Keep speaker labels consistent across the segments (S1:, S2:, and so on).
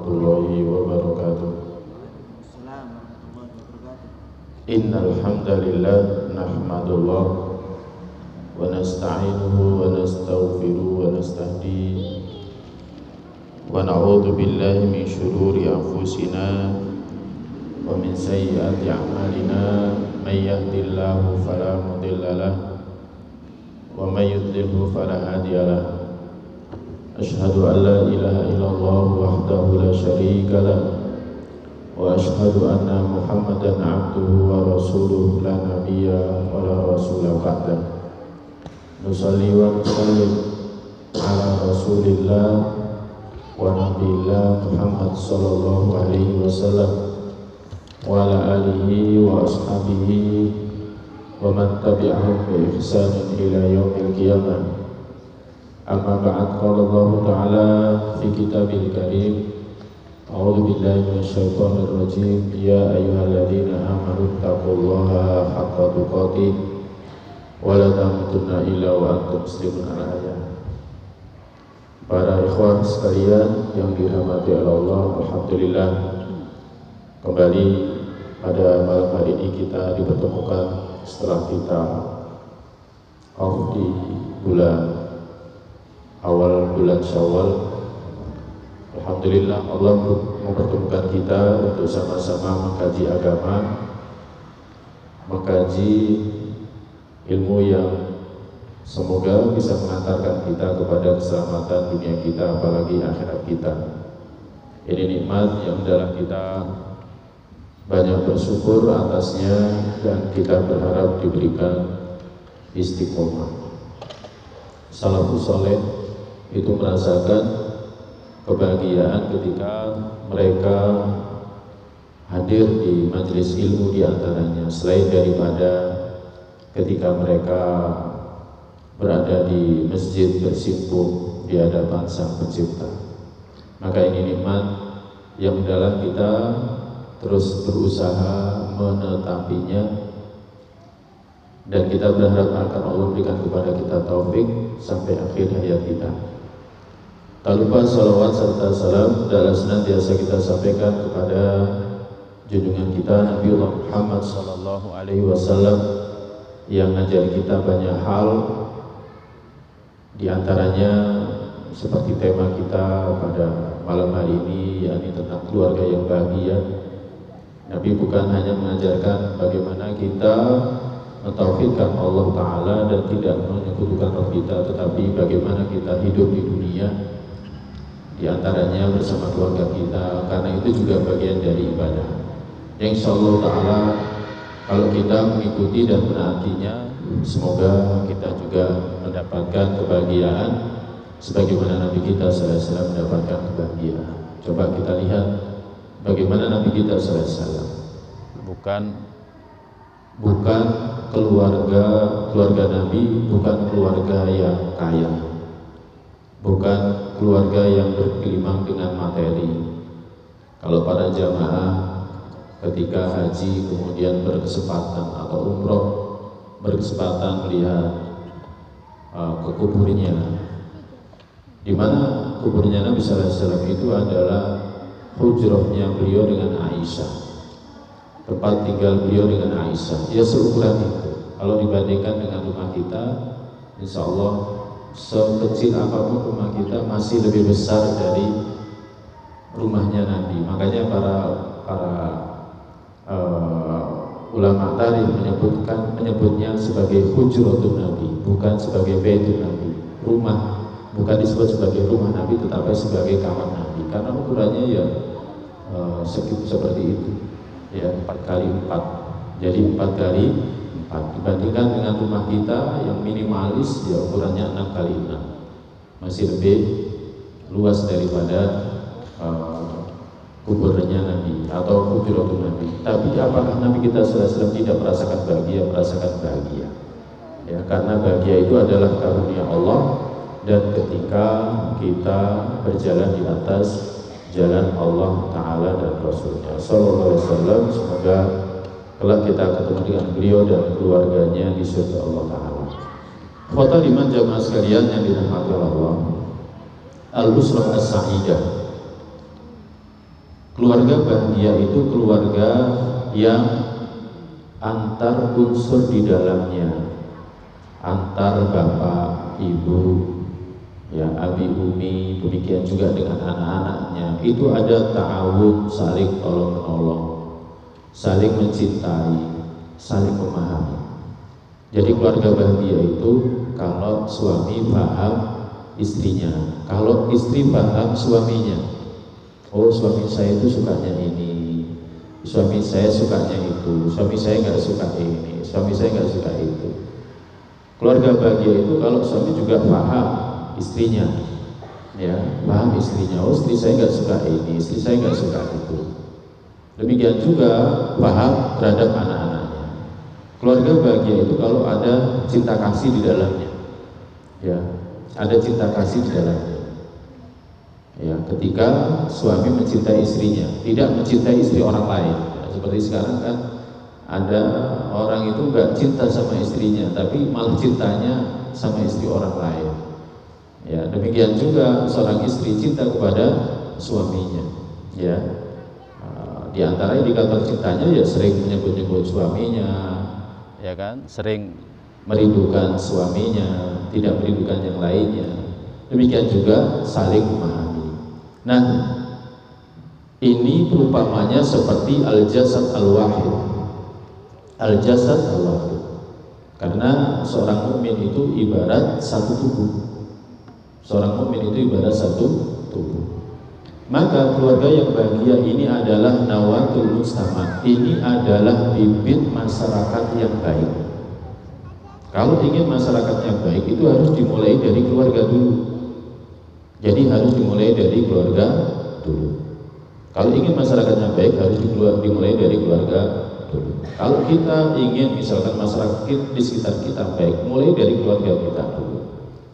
S1: warahmatullahi wabarakatuh. Innal hamdalillah nahmadullah wa nasta'inuhu wa nastaghfiruhu wa nastahdihi wa na'udzu billahi min shururi anfusina wa min sayyiati a'malina may yahdihillahu fala mudilla lahu wa may yudlilhu fala hadiya lahu. Asyhadu an la ilaha illallah wahdahu la syarika lahu wa asyhadu anna Muhammadan abduhu wa rasuluhu la nabiyya wa la rasula ba'dah. Nusalli wa nusallim ala rasulillah wa nabiyillah Muhammad sallallahu alaihi wasallam wa ala alihi wa ashabihi wa man tabi'ahum bi ihsanin ila yaumil qiyamah. Amma ba'd, qala Allah ta'ala fi kitabil karim, a'udzu billahi minasyaitonir rajim, ya ayyuhalladzina amanu taqullaha haqqa tuqatih wa la tamutunna illa wa antum muslimun. Al-ayat. Para ikhwah sekalian yang dirahmati oleh Allah, alhamdulillah kembali pada malam hari ini kita dipertemukan setelah kita di awal bulan Syawal. Alhamdulillah Allah mempertemukan kita untuk sama-sama mengkaji agama, mengkaji ilmu yang semoga bisa mengantarkan kita kepada keselamatan dunia kita, apalagi akhirat kita. Ini nikmat yang adalah kita banyak bersyukur atasnya dan kita berharap diberikan istiqomah. Salafus saleh itu merasakan kebahagiaan ketika mereka hadir di majelis ilmu di antaranya, selain daripada ketika mereka berada di masjid bersimpuh di hadapan Sang Pencipta. Maka ini nikmat yang dalam kita terus berusaha menetapinya, dan kita berharap akan Allah berikan kepada kita taufik sampai akhir hayat kita. Tak lupa salawat serta salam adalah senantiasa kita sampaikan kepada junjungan kita Nabi Muhammad sallallahu alaihi wasallam yang ngajar kita banyak hal, di antaranya seperti tema kita pada malam hari ini, yakni tentang keluarga yang bahagia. Nabi bukan hanya mengajarkan bagaimana kita mentauhidkan Allah Ta'ala dan tidak menyekutukan Rabb kita, tetapi bagaimana kita hidup di dunia, di antaranya bersama keluarga kita, karena itu juga bagian dari ibadah. Insyaallah Ta'ala kalau kita mengikuti dan menaatinya, semoga kita juga mendapatkan kebahagiaan sebagaimana Nabi kita SAW mendapatkan kebahagiaan. Coba kita lihat bagaimana Nabi kita SAW. Bukan keluarga Nabi, bukan keluarga yang kaya, bukan keluarga yang bergelimang dengan materi. Kalau para jamaah ketika haji kemudian berkesempatan atau umroh berkesempatan melihat ke kuburnya, di mana kuburnya Nabi Sallallahu Alaihi Wasallam itu adalah hujrahnya beliau dengan Aisyah, tempat tinggal beliau dengan Aisyah. Ya seukuran itu. Kalau dibandingkan dengan rumah kita, insya Allah sekecil apapun rumah kita masih lebih besar dari rumahnya Nabi. Makanya para ulama tarikh menyebutnya sebagai hujratun Nabi, bukan sebagai baitun Nabi. Rumah bukan disebut sebagai rumah Nabi, tetapi sebagai kamar Nabi, karena ukurannya ya seperti itu. Ya 4x4, jadi 4x4 dibandingkan dengan rumah kita yang minimalis ya ukurannya 6x6, masih lebih luas daripada kuburnya Nabi atau hujratun Nabi. Tapi apakah Nabi kita SAW tidak merasakan bahagia? Merasakan bahagia ya, karena bahagia itu adalah karunia Allah, dan ketika kita berjalan di atas jalan Allah Ta'ala dan Rasulnya Sallallahu Alaihi Wasallam, semoga kelak kita ketemu dengan beliau dan keluarganya di surga Allah Ta'ala. Khotbah iman jamaah sekalian yang dirahmati Allah, Al-Busrah As-Sa'idah, Keluarga bahagia itu keluarga yang antar unsur di dalamnya, antar bapak, ibu, ya, abi, umi, demikian juga dengan anak-anaknya, itu ada ta'awun, saling tolong-menolong, saling mencintai, saling memahami. Jadi keluarga bahagia itu kalau suami paham istrinya, kalau istri paham suaminya. Oh, suami saya itu sukanya ini, suami saya sukanya itu, suami saya nggak suka ini, suami saya nggak suka itu. Keluarga bahagia itu kalau suami juga paham istrinya, ya, paham istrinya. Oh, istri saya nggak suka ini, istri saya nggak suka itu. Demikian juga paham terhadap anak-anaknya. Keluarga bahagia itu kalau ada cinta kasih di dalamnya, ya, ada cinta kasih di dalamnya. Ya, ketika suami mencintai istrinya, tidak mencintai istri orang lain, ya, seperti sekarang kan ada orang itu nggak cinta sama istrinya, tapi malah cintanya sama istri orang lain. Ya, demikian juga seorang istri cinta kepada suaminya. Ya, di antara indikator cintanya ya sering menyebut-nyebut suaminya, ya kan, sering merindukan suaminya, tidak merindukan yang lainnya. Demikian juga saling memahami. Nah, ini perumpamannya seperti al-jasad al-wahid. Al-jasad al-wahid. Karena seorang mukmin itu ibarat satu tubuh. Seorang mukmin itu ibarat satu tubuh. Maka keluarga yang bahagia ini adalah nawatul mujtama. Ini adalah bibit masyarakat yang baik. Kalau ingin masyarakat yang baik itu harus dimulai dari keluarga dulu. Jadi harus dimulai dari keluarga dulu. Kalau ingin masyarakatnya baik harus dimulai dari keluarga dulu. Kalau kita ingin misalkan masyarakat di sekitar kita baik, mulai dari keluarga kita dulu.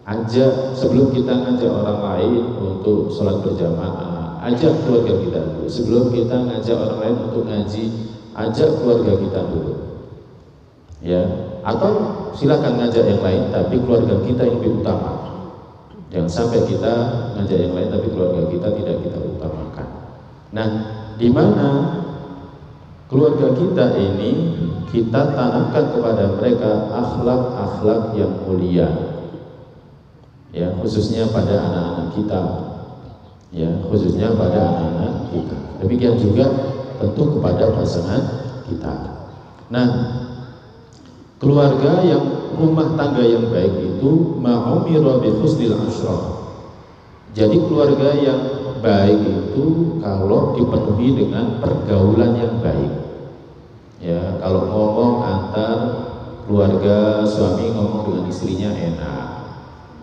S1: Ajak, sebelum kita ngajak orang lain untuk sholat berjamaah, ajak keluarga kita dulu. Sebelum kita ngajak orang lain untuk ngaji, ajak keluarga kita dulu. Ya, atau silakan ngajak yang lain, tapi keluarga kita yang lebih utama. Jangan sampai kita ngajak yang lain tapi keluarga kita tidak kita utamakan. Nah, di mana keluarga kita ini kita tanamkan kepada mereka akhlak-akhlak yang mulia, ya, khususnya pada anak-anak kita, ya, khususnya pada anak-anak kita. Demikian juga tentu kepada pasangan kita. Nah, keluarga yang rumah tangga yang baik itu ma'umira bi husnil ashrah. Jadi keluarga yang baik itu kalau dipenuhi dengan pergaulan yang baik. Ya, kalau ngomong antar keluarga, suami ngomong dengan istrinya enak,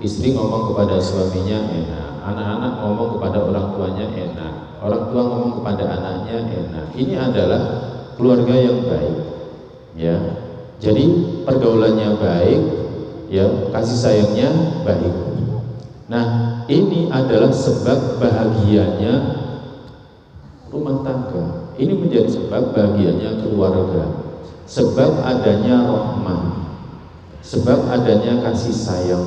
S1: istri ngomong kepada suaminya enak, anak-anak ngomong kepada orang tuanya enak, orang tua ngomong kepada anaknya enak. Ini adalah keluarga yang baik. Ya. Jadi pergaulannya baik, ya, kasih sayangnya baik. Nah, ini adalah sebab bahagianya rumah tangga. Ini menjadi sebab bahagianya keluarga. Sebab adanya rahmah, sebab adanya kasih sayang.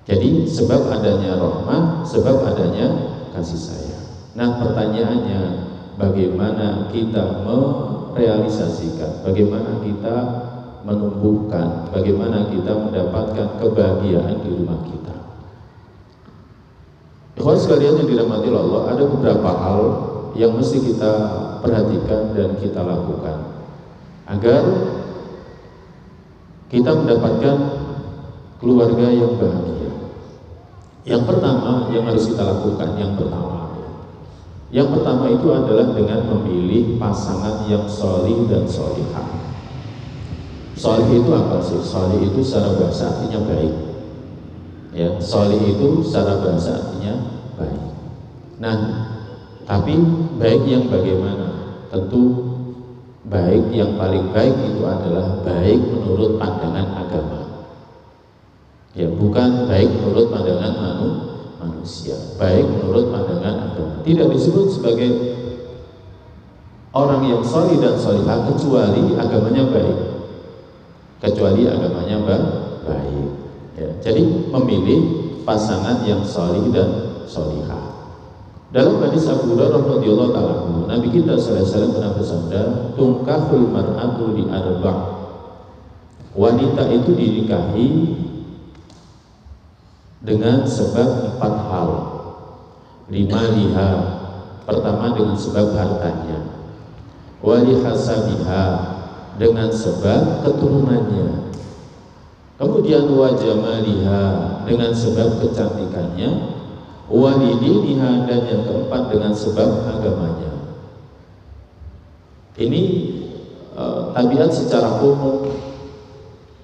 S1: Jadi sebab adanya rahmah, sebab adanya kasih sayang. Nah, pertanyaannya, bagaimana kita merealisasikan, bagaimana kita menumbuhkan, bagaimana kita mendapatkan kebahagiaan di rumah kita. Ikhwan sekalian yang dirahmati Allah, ada beberapa hal yang mesti kita perhatikan dan kita lakukan agar kita mendapatkan keluarga yang bahagia. Yang pertama yang harus kita lakukan, yang pertama itu adalah dengan memilih pasangan yang sholih dan sholihah. Sholih itu apa sih? Sholih itu secara bahasa artinya baik. Ya, sholih itu secara bahasa artinya baik. Nah, tapi baik yang bagaimana? Tentu baik yang paling baik itu adalah baik menurut pandangan agama. Ya, bukan baik menurut pandangan manusia, baik menurut pandangan agama. Tidak disebut sebagai orang yang sholih dan sholihah kecuali agamanya baik, kecuali agamanya baik. Ya, jadi memilih pasangan yang sholih dan sholihah. Dalam hadis Abu Hurairah radhiyallahu taala anhu, Nabi kita sallallahu alaihi wasallam pernah bersabda, "Tunkahul mar'atu li arba'." Wanita itu dinikahi dengan sebab 4 hal. Limaliha, pertama dengan sebab hartanya. Wali hasabiha, dengan sebab keturunannya. Kemudian wajamaliha, dengan sebab kecantikannya. Walidiniha, dan yang keempat dengan sebab agamanya. Ini tabiat secara umum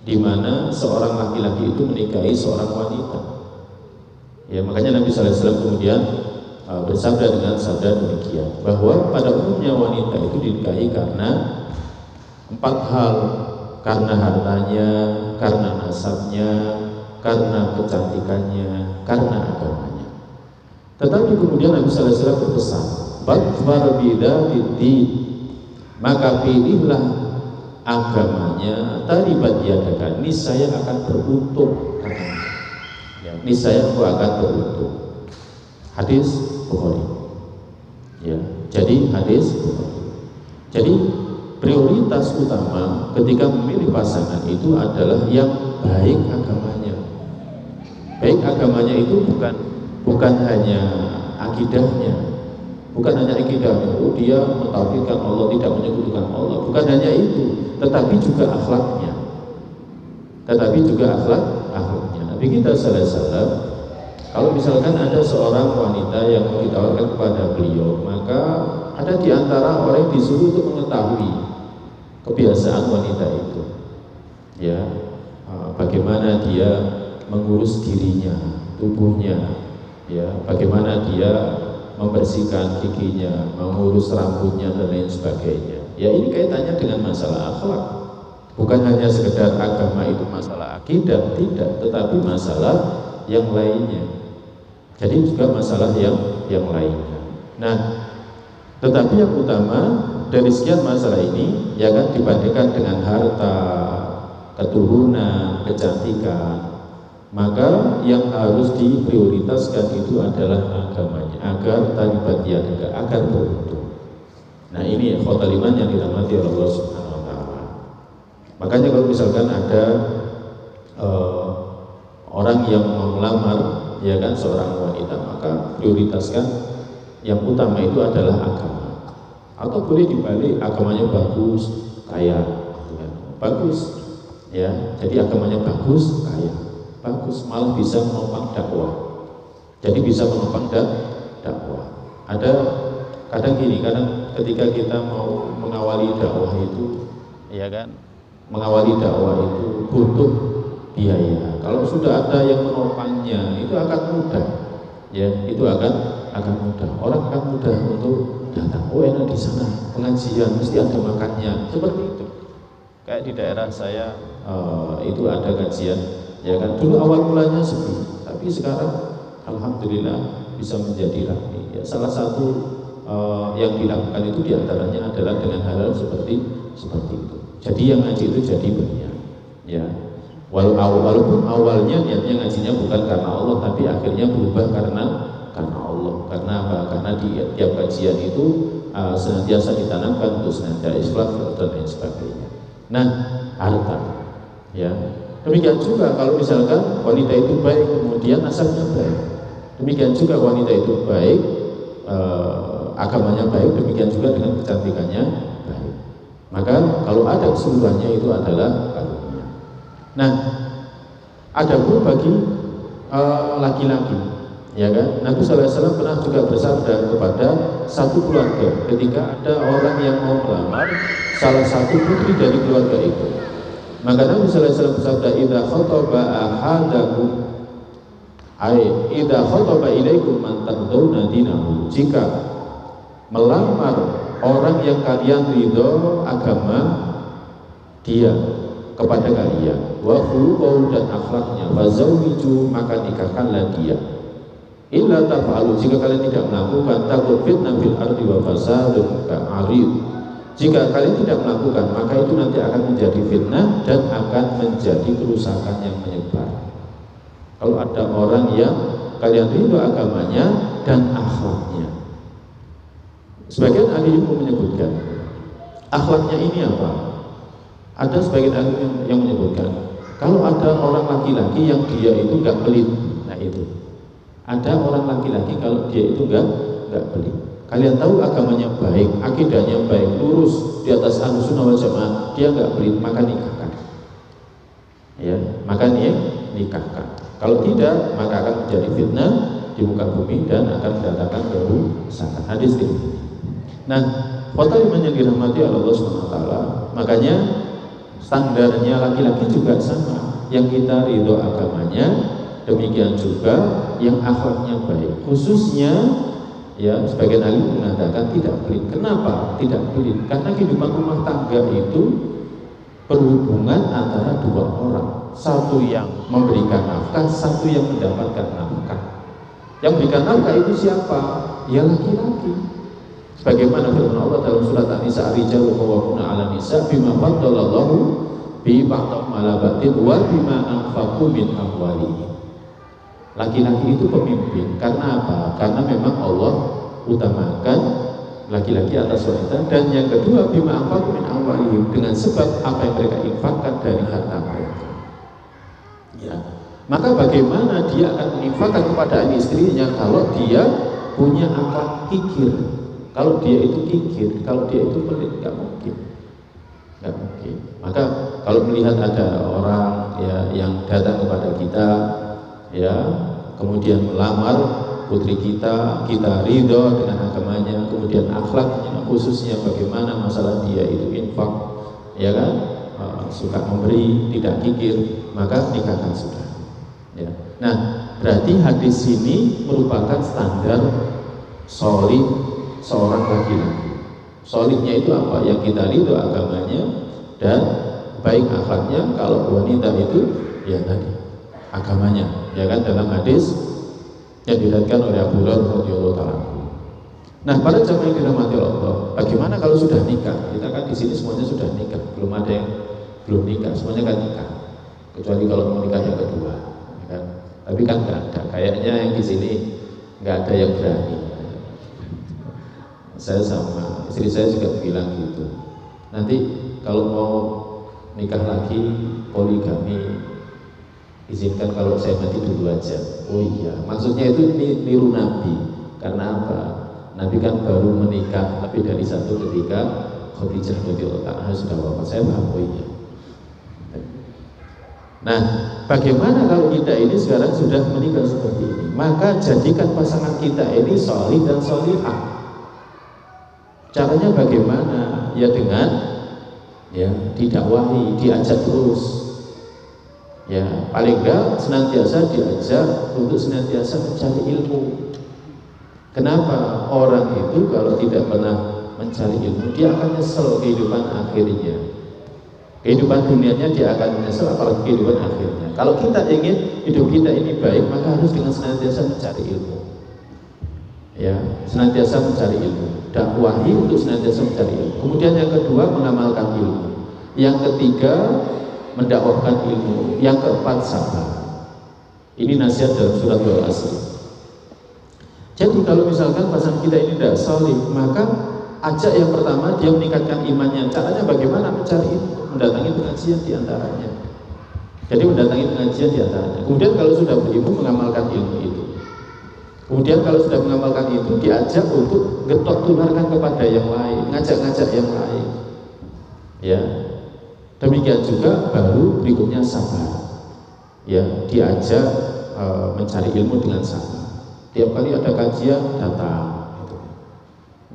S1: di mana seorang laki-laki itu menikahi seorang wanita. Ya, makanya Nabi sallallahu alaihi wasallam kemudian bersabda dengan sabda demikian, bahwa pada umumnya wanita itu dinikahi karena 4 hal: karena hartanya, karena nasabnya, karena kecantikannya, karena agamanya. Tetapi kemudian Nabi sallallahu alaihi wasallam berpesan, "Fadfar bidzati," maka pilihlah agamanya, taribat yadaka, niscaya akan beruntung katanya. Ya, niscaya engkau akan beruntung. Hadis Bukhari. Ya, jadi hadis Bukhari. Jadi prioritas utama ketika memilih pasangan itu adalah yang baik agamanya. Baik agamanya itu bukan hanya akidahnya, oh dia mentauhidkan Allah, tidak menyekutukan Allah, bukan hanya itu, tetapi juga akhlaknya. Nabi kita sallallahu alaihi wasallam, kalau misalkan ada seorang wanita yang mau ditawarkan kepada beliau, maka ada di antara orang yang disuruh untuk mengetahui kebiasaan wanita itu, ya, bagaimana dia mengurus dirinya, tubuhnya, ya, bagaimana dia membersihkan giginya, mengurus rambutnya dan lain sebagainya. Ya, ini kaitannya dengan masalah akhlak. Bukan hanya sekedar agama itu masalah akidah, tidak, tetapi masalah yang lainnya. Jadi juga masalah yang lainnya. Nah, tetapi yang utama dari sekian masalah ini, ya kan, dibandingkan dengan harta, keturunan, kecantikan, maka yang harus diprioritaskan itu adalah agamanya, agar talibat yadaka, agar beruntung. Nah, ini ikhwatal iman yang dirahmati Allah Subhanahu wa taala. Makanya kalau misalkan ada orang yang mau melamar, ya kan, seorang wanita, maka prioritaskan yang utama itu adalah agama. Atau boleh dibalik, agamanya bagus, kaya, ya, bagus, ya. Jadi agamanya bagus, kaya, bagus, malah bisa menopang dakwah. Jadi bisa menopang dakwah. Ada kadang gini, kadang ketika kita mau mengawali dakwah itu, ya kan, mengawali dakwah itu butuh biaya. Kalau sudah ada yang menopangnya, itu akan mudah, ya, itu akan mudah. Orang akan mudah untuk datang. Oh, enak di sana pengajian, mesti ada makannya, seperti itu. Kayak di daerah saya itu ada kajian, ya kan, dulu awal mulanya sepi, tapi sekarang alhamdulillah bisa menjadi ramai. Ya, salah satu yang dilakukan itu diantaranya adalah dengan hal-hal seperti itu. Jadi yang ngaji itu jadi banyak, ya. Walaupun awalnya niatnya ngajinya bukan karena Allah, tapi akhirnya berubah karena Allah. Karena apa? Karena di tiap kajian itu senantiasa ditanamkan untuk senantiasa ikhlas dan lain sebagainya. Nah, harta, ya. Demikian juga kalau misalkan wanita itu baik, kemudian nasabnya baik. Demikian juga wanita itu baik, agamanya baik, demikian juga dengan kecantikannya baik. Maka kalau ada keseluruhannya itu adalah karunia. Nah, ada pun bagi laki-laki, ya kan, Nabi sallallahu alaihi wasallam pernah juga bersabda kepada satu keluarga ketika ada orang yang mau melamar salah satu putri dari keluarga itu. Maka Nabi sallallahu alaihi wasallam bersabda, "Idza khataba ahadakum idza khataba ilaikum man tardawna dinahu," jika melamar orang yang kalian ridho agama dia kepada kalian, wa khuluquhu, dan akhlaknya, fazawwiju, maka nikahkanlah dia. Illa taf'alu, jika kalian tidak melakukan, takut fitnah fil ardi wa fasadun ka'arid, jika kalian tidak melakukan, maka itu nanti akan menjadi fitnah dan akan menjadi kerusakan yang menyebar. Kalau ada orang yang kalian ridho agamanya dan akhlaknya, Sebagian ahli ilmu menyebutkan akhlaknya ini apa? Ada sebagian ahli yang menyebutkan kalau ada orang laki-laki yang dia itu nggak pelit, nah itu ada orang laki-laki kalau dia itu nggak pelit. Kalian tahu agamanya baik, akidahnya baik, lurus di atas Ahlussunnah wal Jamaah, dia nggak pelit, maka nikahkan. Ya, maka nikahkan. Kalau tidak, maka akan menjadi fitnah di muka bumi dan akan mendatangkan kerusakan. Hadis ini. Nah, khotimah yang dirahmati Allah SWT, makanya standarnya laki-laki juga sama. Yang kita ridho agamanya, demikian juga yang akhlaknya baik. Khususnya, ya sebagian ahli mengatakan tidak pelit. Kenapa tidak pelit? Karena kehidupan rumah tangga itu perhubungan antara dua orang, satu yang memberikan nafkah, satu yang mendapatkan nafkah. Yang memberikan nafkah itu siapa? Ya laki-laki. Sebagaimana firman Allah dalam surat An-Nisa, ar-rijalu qawwamuna 'alan nisa bima faddalallahu bi ba'dihim 'ala ba'din wa bima anfaqu min amwalihim. Laki-laki itu pemimpin karena apa? Karena memang Allah utamakan laki-laki atas wanita, dan yang kedua bima anfaqu min amwalihim, dengan sebab apa yang mereka infakkan dari harta mereka. Ya. Maka bagaimana dia akan menginfakkan kepada istrinya kalau dia punya akhlak kikir? Kalau dia itu kikir, kalau dia itu pelit, nggak mungkin. Maka kalau melihat ada orang ya yang datang kepada kita, ya kemudian melamar putri kita, kita ridho dengan agamanya, kemudian akhlaknya, khususnya bagaimana masalah dia itu infak, ya kan, suka memberi, tidak kikir, maka nikahkan sudah. Ya. Nah, berarti hadis ini merupakan standar solid seorang laki-laki. Solidnya itu apa? Yang kita ridho agamanya dan baik akhlaknya. Kalau wanita itu ya tadi agamanya, ya kan, dalam hadis yang diriwayatkan oleh Abu Hurairah radhiyallahu taala. Nah, para jamaah yang dirahmati Allah, bagaimana kalau sudah nikah? Kita kan di sini semuanya sudah nikah, belum ada yang belum nikah, semuanya kan nikah. Kecuali kalau mau nikah yang kedua, ya kan? Tapi kan nggak ada, kayaknya yang di sini nggak ada yang berani. Saya sama istri saya juga bilang gitu. Nanti kalau mau nikah lagi poligami, izinkan kalau saya mati dulu aja. Oh iya, maksudnya itu niru Nabi. Karena apa? Nabi kan baru menikah lebih dari satu ketika Khadijah radhiyallahu anha sudah wafat. Saya paham, oh iya. Nah, bagaimana kalau kita ini sekarang sudah menikah seperti ini? Maka jadikan pasangan kita ini sholih dan sholihah. Caranya bagaimana? Ya dengan ya didakwahi, diajak terus. Ya, paling enggak senantiasa diajak untuk senantiasa mencari ilmu. Kenapa? Orang itu kalau tidak pernah mencari ilmu, dia akan nyesel kehidupan akhirnya. Kehidupan dunianya dia akan menyesal, apalagi kehidupan akhirnya. Kalau kita ingin hidup kita ini baik, maka harus dengan senantiasa mencari ilmu. Ya, senantiasa mencari ilmu, dakwahi untuk senantiasa mencari ilmu. Kemudian yang kedua, mengamalkan ilmu. Yang ketiga, mendakwahkan ilmu. Yang keempat, sabar. Ini nasihat dalam surat Al-Asr. Jadi kalau misalkan pasangan kita ini tidak salih, maka ajak yang pertama dia meningkatkan imannya. Caranya bagaimana? Mencari ilmu, mendatangi pengajian diantaranya. Jadi mendatangi pengajian diantaranya. Kemudian kalau sudah berilmu, mengamalkan ilmu itu. Kemudian kalau sudah mengamalkan itu, diajak untuk getok tularkan kepada yang lain, ngajak-ngajak yang lain. Ya, demikian juga baru berikutnya sabar. Ya, diajak mencari ilmu dengan sabar. Tiap kali ada kajian datang. Gitu.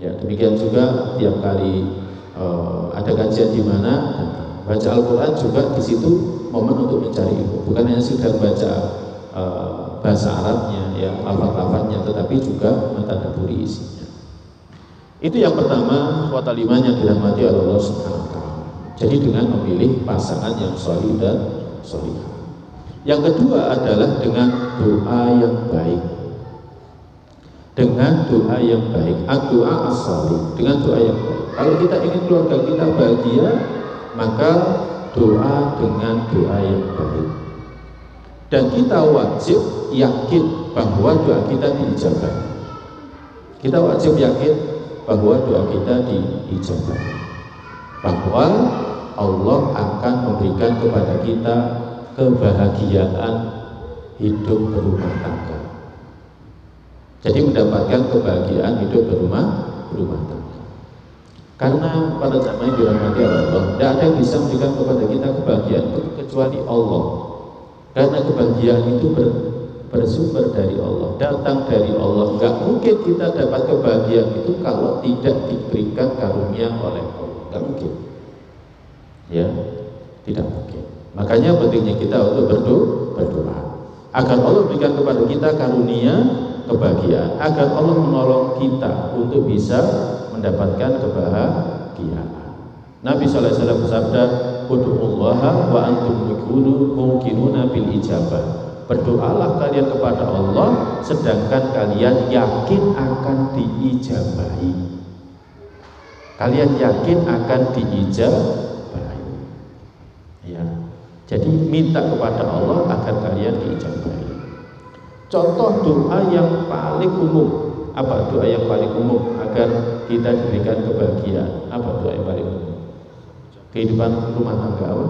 S1: Ya, demikian juga tiap kali ada kajian di mana datang. Baca Al-Quran juga di situ momen untuk mencari ilmu, bukan hanya sekedar baca bahasa Arabnya, ya lafaz-lafaznya, tetapi juga mentadabburi isinya. Itu yang pertama, khotimah yang dirahmati Allah Subhanahu wa taala. Jadi dengan memilih pasangan yang sholih dan sholihah. Yang kedua adalah dengan doa yang baik. Dengan doa yang baik, doa as-sholih, dengan doa yang baik. Kalau kita ingin keluarga kita bahagia, maka doa dengan doa yang baik. Dan kita wajib yakin bahwa doa kita diijabah. Kita wajib yakin bahwa doa kita diijabah, bahwa Allah akan memberikan kepada kita kebahagiaan hidup berumah tangga. Jadi mendapatkan kebahagiaan hidup berumah tangga. Karena pada zaman yang dirahmati Allah, tidak ada yang bisa memberikan kepada kita kebahagiaan itu kecuali Allah. Karena kebahagiaan itu bersumber dari Allah, datang dari Allah. Enggak mungkin kita dapat kebahagiaan itu kalau tidak diberikan karunia oleh Allah. Enggak mungkin. Ya, tidak mungkin. Makanya pentingnya kita untuk berdoa agar Allah berikan kepada kita karunia kebahagiaan, agar Allah menolong kita untuk bisa mendapatkan kebahagiaan. Nabi SAW bersabda, "Ud'ullaha wa antum muqinuna bil ijabah." Berdoalah kalian kepada Allah sedangkan kalian yakin akan diijabahi. Kalian yakin akan diijabahi. Ya. Jadi minta kepada Allah agar kalian diijabahi. Contoh doa yang paling umum, apa doa yang paling umum agar kita diberikan kebahagiaan? Apa doa yang paling umum? Kehidupan rumah tangga apa?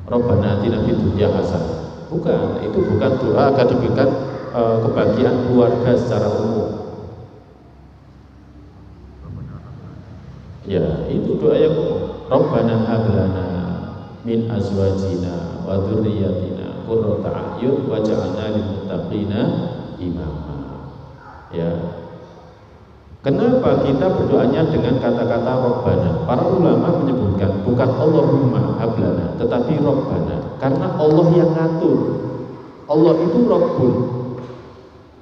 S1: Rabbana atina fid dunya hasanah. Bukan, itu bukan doa agar diberikan kebahagiaan keluarga secara umum. Ya, itu doa yang umum. Rabbana hab lana min azwajina wa dzurriyyatina qurrata a'yun waj'alna lil muttaqina imama. Ya. Kenapa kita berdoanya dengan kata-kata Rabbana? Para ulama menyebutkan bukan Allahumma hab lana, tetapi Rabbana, karena Allah yang ngatur. Allah itu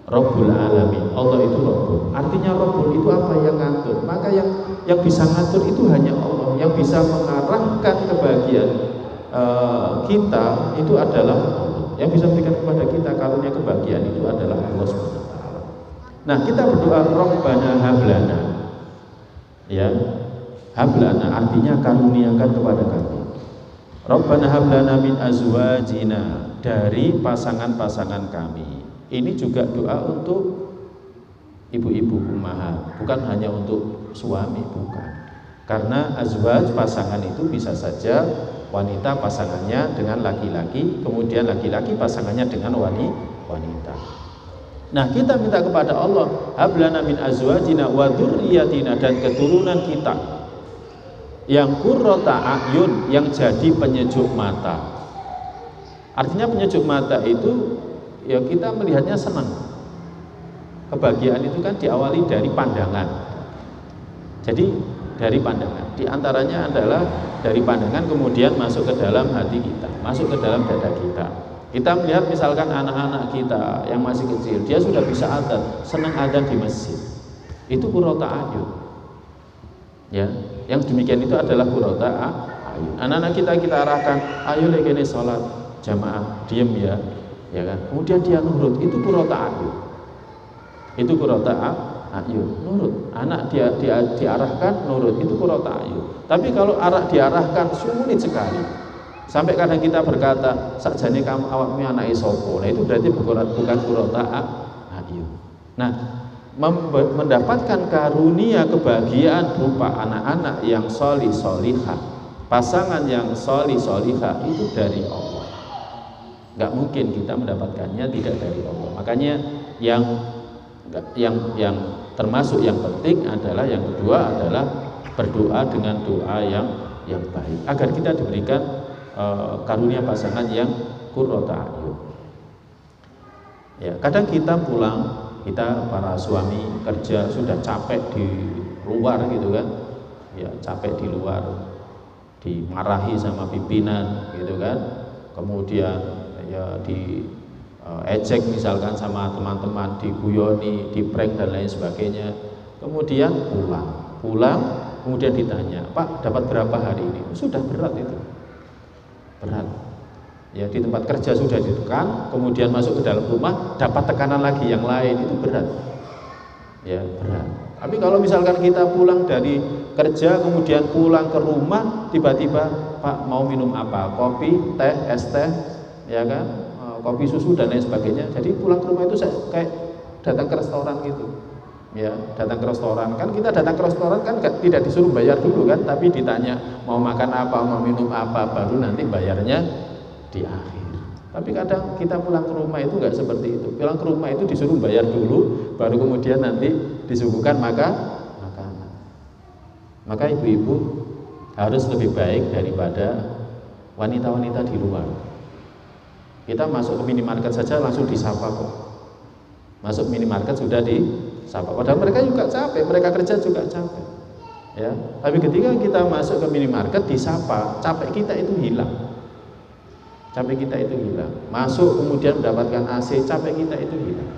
S1: Rabbul alamin. Allah itu Rabbul. Artinya Rabbul itu apa? Yang ngatur. Maka yang bisa ngatur itu hanya Allah. Yang bisa mengarahkan kebahagiaan kita itu adalah Allah. Yang bisa memberikan kepada kita karunia kebahagiaan itu adalah Allah SWT. Nah, kita berdoa Rabbana hablana. Ya. Hablana artinya karuniakan kepada kami. Rabbana hablana min azwajina, dari pasangan-pasangan kami. Ini juga doa untuk ibu-ibu ummahat, bukan hanya untuk suami, bukan. Karena azwaj pasangan itu bisa saja wanita pasangannya dengan laki-laki, kemudian laki-laki pasangannya dengan wanita. Nah, kita minta kepada Allah, hablana min azwajina wa dzurriyyatina, dan keturunan kita yang qurrata a'yun, yang jadi penyejuk mata. Artinya penyejuk mata itu ya kita melihatnya senang. Kebahagiaan itu kan diawali dari pandangan. Jadi dari pandangan, di antaranya adalah dari pandangan kemudian masuk ke dalam hati kita, masuk ke dalam dada kita. Kita melihat misalkan anak-anak kita yang masih kecil, dia sudah bisa adzan, senang adzan di masjid. Itu qurrata a'yun. Ya, yang demikian itu adalah qurrata a'yun. Anak-anak kita arahkan, ayo lekene sholat jamaah, diem ya. Ya kan? Kemudian dia nurut, itu qurrata a'yun. Itu qurrata a'yun, nurut. Anak dia diarahkan nurut, itu qurrata a'yun. Tapi kalau diarahkan sulit sekali, sampai kadang kita berkata, sakjane kamu awakmu anake sapa. Nah, itu berarti bukan qurrata a'yun. Nah, mendapatkan karunia kebahagiaan berupa anak-anak yang sholih sholihah, pasangan yang sholih sholihah, itu dari Allah. Nggak mungkin kita mendapatkannya tidak dari Allah. Makanya yang termasuk yang penting adalah yang kedua adalah berdoa dengan doa yang baik agar kita diberikan karunia pasangan yang qurrata a'yun. Ya, kadang kita pulang, kita para suami kerja sudah capek di luar gitu kan, ya capek di luar, dimarahi sama pimpinan gitu kan, kemudian ya di ejek misalkan sama teman-teman, diguyoni, diprank dan lain sebagainya. Kemudian pulang, kemudian ditanya, Pak dapat berapa hari ini? Sudah berat itu, berat. Ya di tempat kerja sudah ditekan, kemudian masuk ke dalam rumah dapat tekanan lagi yang lain, itu berat. Ya berat. Tapi kalau misalkan kita pulang dari kerja, kemudian pulang ke rumah, tiba-tiba Pak mau minum apa? Kopi, teh, es teh, ya kan? Kopi susu dan lain sebagainya. Jadi pulang ke rumah itu saya kayak
S2: datang ke restoran gitu. Ya, datang ke restoran kan, kita datang ke restoran kan tidak disuruh bayar dulu kan, tapi ditanya mau makan apa, mau minum apa, baru nanti bayarnya di akhir. Tapi kadang kita pulang ke rumah itu nggak seperti itu. Pulang ke rumah itu disuruh bayar dulu, baru kemudian nanti disuguhkan makanan. Maka ibu-ibu harus lebih baik daripada wanita-wanita di luar. Kita masuk ke minimarket saja langsung disapa kok. Masuk minimarket sudah disapa. Padahal mereka juga capek, mereka kerja juga capek. Ya, tapi ketika kita masuk ke minimarket disapa, capek kita itu hilang. Capek kita itu hilang. Masuk kemudian mendapatkan AC, capek kita itu hilang.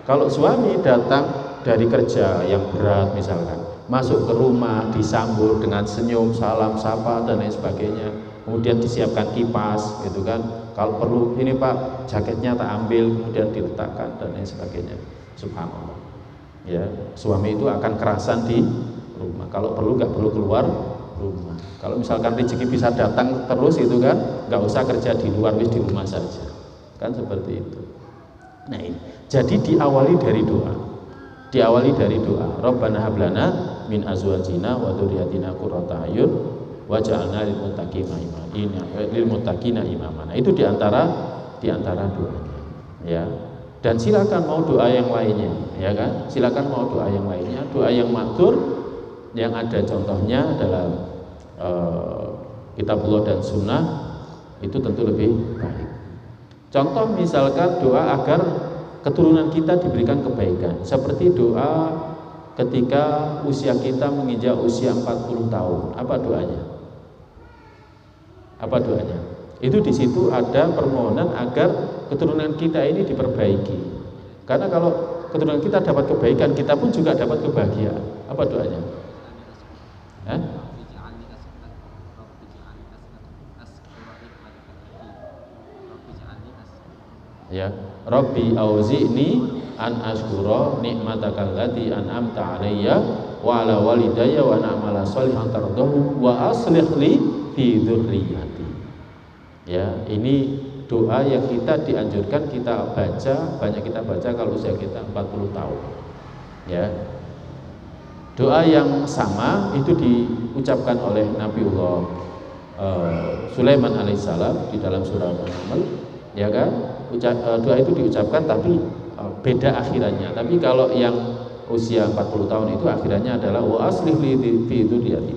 S2: Kalau suami datang dari kerja yang berat misalkan, masuk ke rumah disambut dengan senyum, salam, sapa dan lain sebagainya. Kemudian disiapkan kipas gitu kan. Kalau perlu ini Pak, jaketnya tak ambil, kemudian diletakkan dan lain sebagainya. Subhanallah. Ya, suami itu akan kerasan di rumah. Kalau perlu nggak perlu keluar rumah. Kalau misalkan rezeki bisa datang terus itu kan, nggak usah kerja di luar, wis di rumah saja. Kan seperti itu. Nah ini, jadi diawali dari doa. Diawali dari doa. Rabbana hablana min azwajina wa dzurriyyatina qurrata a'yun waj'alna lil muttaqina imama. Nah, itu diantara doanya. Ya. Dan silakan mau doa yang lainnya, ya kan? Silakan mau doa yang lainnya, doa yang matur yang ada contohnya dalam kitabullah dan sunnah itu tentu lebih baik. Contoh misalkan doa agar keturunan kita diberikan kebaikan, seperti doa ketika usia kita menginjak usia 40 tahun. Apa doanya? Apa doanya? Itu di situ ada permohonan agar keturunan kita ini diperbaiki. Karena kalau keturunan kita dapat kebaikan, kita pun juga dapat kebahagiaan. Apa doanya? Ya, Rabbi auzi'ni an ashkura ni'mataka allati an'amta 'alayya wa 'ala walidayya wa an a'mala shalihan tardahu wa aslih li fi dzurriyyati. Ya, ini doa yang kita dianjurkan kita baca, banyak kita baca kalau usia kita 40 tahun. Ya. Doa yang sama itu diucapkan oleh Nabiullah Sulaiman alaihissalam di dalam surah An-Naml, ya kan? Doa itu diucapkan tapi beda akhirannya. Tapi kalau yang usia 40 tahun itu akhirannya adalah wa aslih li fi dzurriyyati,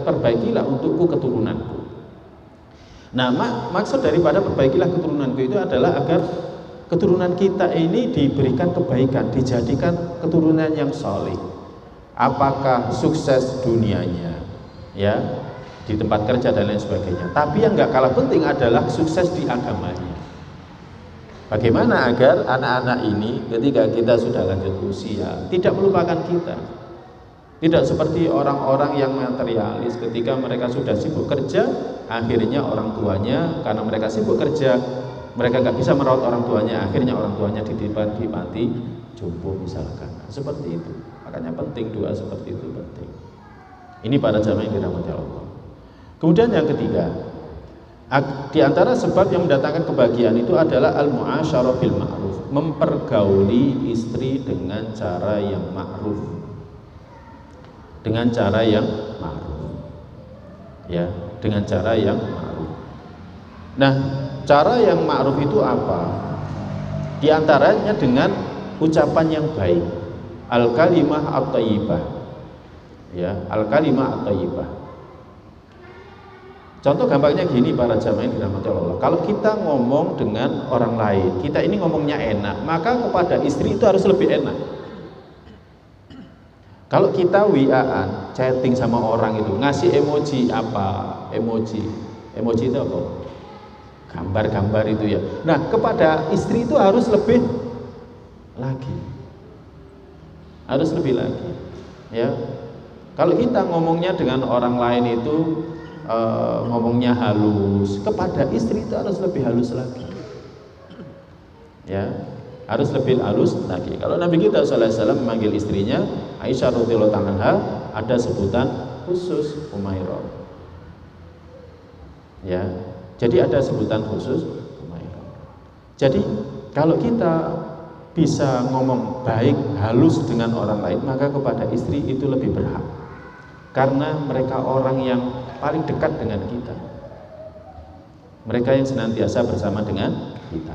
S2: perbaikilah untukku keturunanku. Nah, maksud daripada perbaikilah keturunanku itu adalah agar keturunan kita ini diberikan kebaikan, dijadikan keturunan yang saleh. Apakah sukses dunianya, ya, di tempat kerja dan lain sebagainya. Tapi yang nggak kalah penting adalah sukses di agamanya. Bagaimana agar anak-anak ini ketika kita sudah lanjut usia tidak melupakan kita. Tidak seperti orang-orang yang materialis, ketika mereka sudah sibuk kerja, akhirnya orang tuanya karena mereka sibuk kerja, mereka nggak bisa merawat orang tuanya, akhirnya orang tuanya dititipkan di panti jompo misalkan. Nah, seperti itu. Makanya penting doa seperti itu penting. Ini para jamaah yang dirahmati Allah. Kemudian yang ketiga, di antara sebab yang mendatangkan kebahagiaan itu adalah al-mu'asyarah bil ma'ruf, mempergauli istri dengan cara yang ma'ruf. Dengan cara yang ma'ruf. Ya, dengan cara yang ma'ruf. Nah, cara yang ma'ruf itu apa? Di antaranya dengan ucapan yang baik. Al-kalimah at-thayyibah. Ya, al-kalimah at-thayyibah. Contoh gampangnya gini para jamaah yang dirahmati Allah. Kalau kita ngomong dengan orang lain, kita ini ngomongnya enak, maka kepada istri itu harus lebih enak. Kalau kita WA-an, chatting sama orang itu, ngasih emoji apa? Emoji itu apa? Gambar-gambar itu ya. Nah, kepada istri itu harus lebih lagi. Harus lebih lagi. Ya. Kalau kita ngomongnya dengan orang lain itu ngomongnya halus, kepada istri itu harus lebih halus lagi. Ya, harus lebih halus lagi. Kalau Nabi kita sallallahu alaihi wasallam memanggil istrinya Aisyah radhiyallahu anha, ada sebutan khusus Umairah. Ya. Jadi ada sebutan khusus Umairah. Jadi kalau kita bisa ngomong baik, halus dengan orang lain, maka kepada istri itu lebih berhak. Karena mereka orang yang paling dekat dengan kita. Mereka yang senantiasa bersama dengan kita.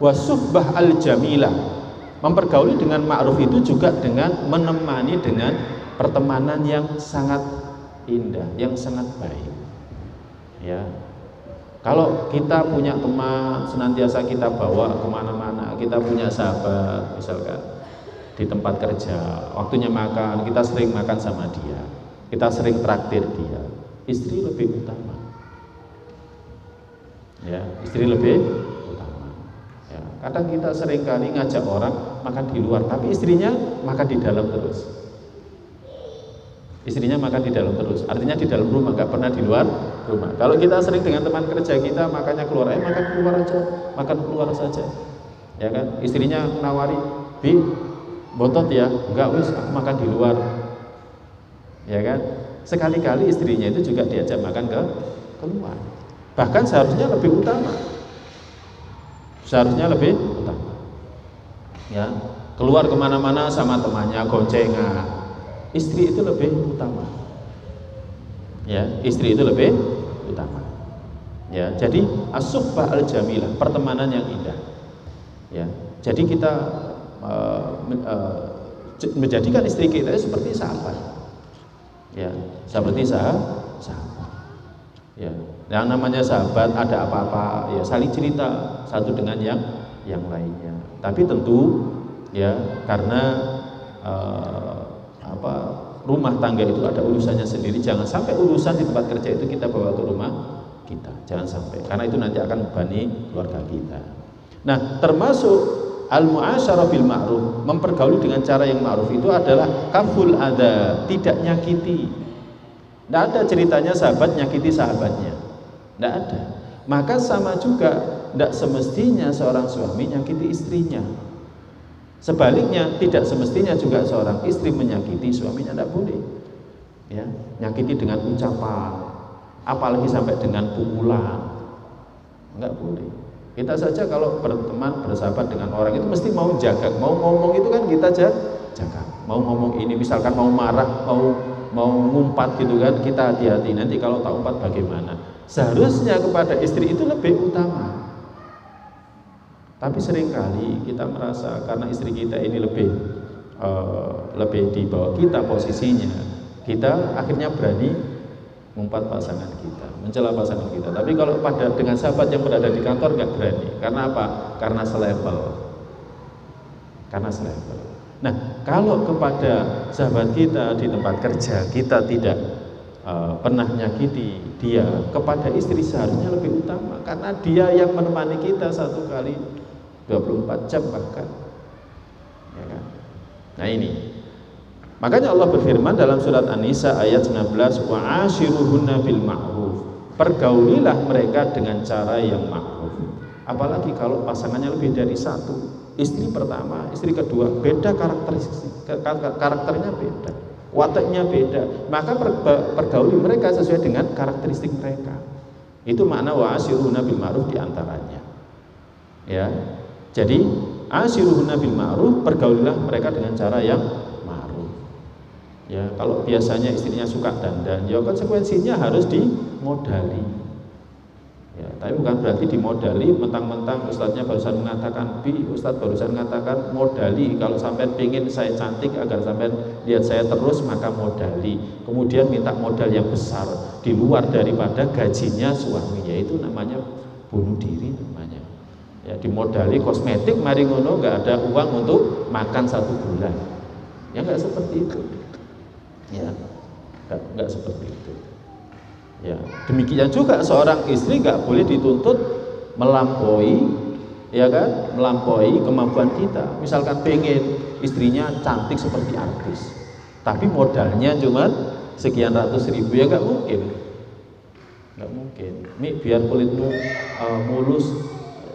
S2: Wasubbah al-jamilah, mempergauli dengan ma'ruf itu juga dengan menemani dengan pertemanan yang sangat indah, yang sangat baik. Ya, kalau kita punya teman senantiasa kita bawa kemana-mana, kita punya sahabat misalkan di tempat kerja, waktunya makan kita sering makan sama dia, kita sering traktir dia, istri lebih utama. Ya, istri lebih utama. Ya, kadang kita sering kali ngajak orang makan di luar, tapi istrinya makan di dalam terus. Istrinya makan di dalam terus, artinya di dalam rumah, nggak pernah di luar rumah. Kalau kita sering dengan teman kerja kita, makanya keluar, makan keluar aja, makan keluar saja, ya kan? Istrinya nawari, Bi, botot ya, enggak wis, aku makan di luar, ya kan? Sekali-kali istrinya itu juga diajak makan ke keluar. Bahkan seharusnya lebih utama, ya, keluar kemana-mana sama temannya, goncengan. Istri itu lebih utama, ya, istri itu lebih utama, ya. Jadi as-suhbah al-jamilah, pertemanan yang indah, ya. Jadi kita menjadikan istri kita seperti sahabat, ya, seperti sahabat, ya. Yang namanya sahabat, ada apa-apa ya saling cerita satu dengan yang lainnya. Tapi tentu, ya, karena rumah tangga itu ada urusannya sendiri. Jangan sampai urusan di tempat kerja itu kita bawa ke rumah kita, jangan sampai, karena itu nanti akan membebani keluarga kita. Nah, termasuk al-mu'asyarah bil ma'ruf, mempergauli dengan cara yang ma'ruf itu adalah kaful adza, tidak nyakiti. Tidak ada ceritanya sahabat nyakiti sahabatnya, tidak ada. Maka sama juga, tidak semestinya seorang suami nyakiti istrinya. Sebaliknya, tidak semestinya juga seorang istri menyakiti suaminya, tidak boleh. Ya, nyakiti dengan ucapan, apalagi sampai dengan pukulan, nggak boleh. Kita saja kalau berteman, bersahabat dengan orang itu mesti mau jaga, mau ngomong itu kan kita jaga. Mau ngomong ini, misalkan mau marah, mau ngumpat gitu kan, kita hati-hati. Nanti kalau tak umpat bagaimana? Seharusnya kepada istri itu lebih utama. Tapi seringkali kita merasa karena istri kita ini lebih di bawah kita posisinya, kita akhirnya berani ngumpat pasangan kita, mencela pasangan kita. Tapi kalau dengan sahabat yang berada di kantor nggak berani. Karena apa? Karena selevel. Nah, kalau kepada sahabat kita di tempat kerja kita tidak pernah nyakiti dia, kepada istri seharusnya lebih utama, karena dia yang menemani kita satu kali 24 jam bahkan, ya kan? Nah ini, makanya Allah berfirman dalam surat An-Nisa ayat 19, wa ashiruhunna bil ma'ruf, pergaulilah mereka dengan cara yang ma'ruf. Apalagi kalau pasangannya lebih dari satu, istri pertama, istri kedua, beda karakternya beda, wataknya beda, maka pergauli mereka sesuai dengan karakteristik mereka. Itu makna wa ashiruhunna bil ma'ruf diantaranya, ya. Jadi ashiruhunna bil ma'ruf, pergaulilah mereka dengan cara yang ma'ruf. Ya, kalau biasanya istrinya suka dandan, ya konsekuensinya harus dimodali. Ya, tapi bukan berarti dimodali mentang-mentang ustadznya barusan mengatakan ustadz barusan mengatakan modali, kalau sampai pengen saya cantik agar sampai lihat saya terus maka modali. Kemudian minta modal yang besar di luar daripada gajinya suaminya, itu namanya bunuh diri namanya. Ya, dimodali kosmetik, mari ngono nggak ada uang untuk makan 1 bulan, ya nggak seperti itu, ya nggak seperti itu, ya. Demikian juga seorang istri nggak boleh dituntut melampaui, ya kan, melampaui kemampuan kita. Misalkan pengen istrinya cantik seperti artis, tapi modalnya cuma sekian ratus ribu, ya nggak mungkin. Ini biar kulitmu mulus,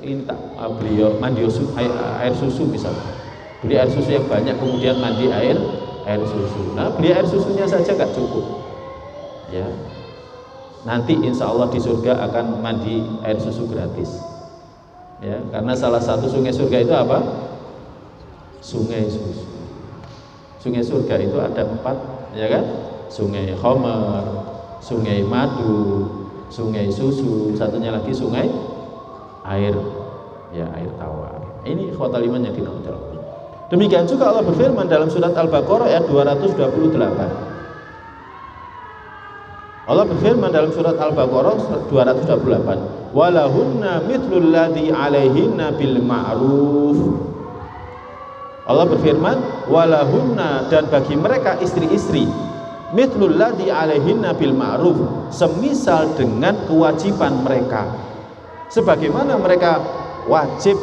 S2: ini tak beliau mandi air susu misalnya, beli air susu yang banyak kemudian mandi air susu. Nah, beli air susunya saja nggak cukup, ya. Nanti insya Allah di surga akan mandi air susu gratis, ya, karena salah satu sungai surga itu apa? sungai susu. Sungai surga itu ada 4, ya kan? Sungai Khamar, sungai madu, sungai susu, satunya lagi sungai air, ya air tawar. Ini ikhwatal iman yang dirahmati Allah. Demikian juga Allah berfirman dalam surat Al-Baqarah ayat 228. Allah berfirman dalam surat Al-Baqarah 228, walahunna mithlul ladzi 'alaihinna bil ma'ruf. Allah berfirman, walahunna, dan bagi mereka istri-istri, mithlul ladzi 'alaihinna bil ma'ruf, semisal dengan kewajiban mereka. Sebagaimana mereka wajib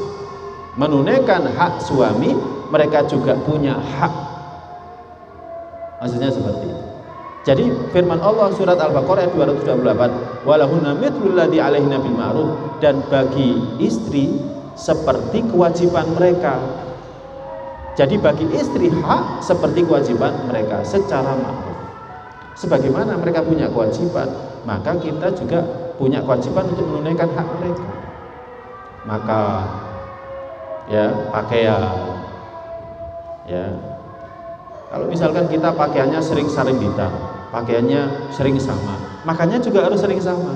S2: menunaikan hak suami, mereka juga punya hak. Maksudnya seperti itu. Jadi firman Allah surat Al-Baqarah ayat 228, walahunna mithlul ladzi 'alaihinna bil ma'ruf, dan bagi istri seperti kewajiban mereka. Jadi bagi istri hak seperti kewajiban mereka secara ma'ruf. Sebagaimana mereka punya kewajiban, maka kita juga punya kewajiban untuk menunaikan hak mereka. Maka ya pakaian, ya kalau misalkan kita pakaiannya sering sarembita, pakaiannya sering sama, makannya juga harus sering sama.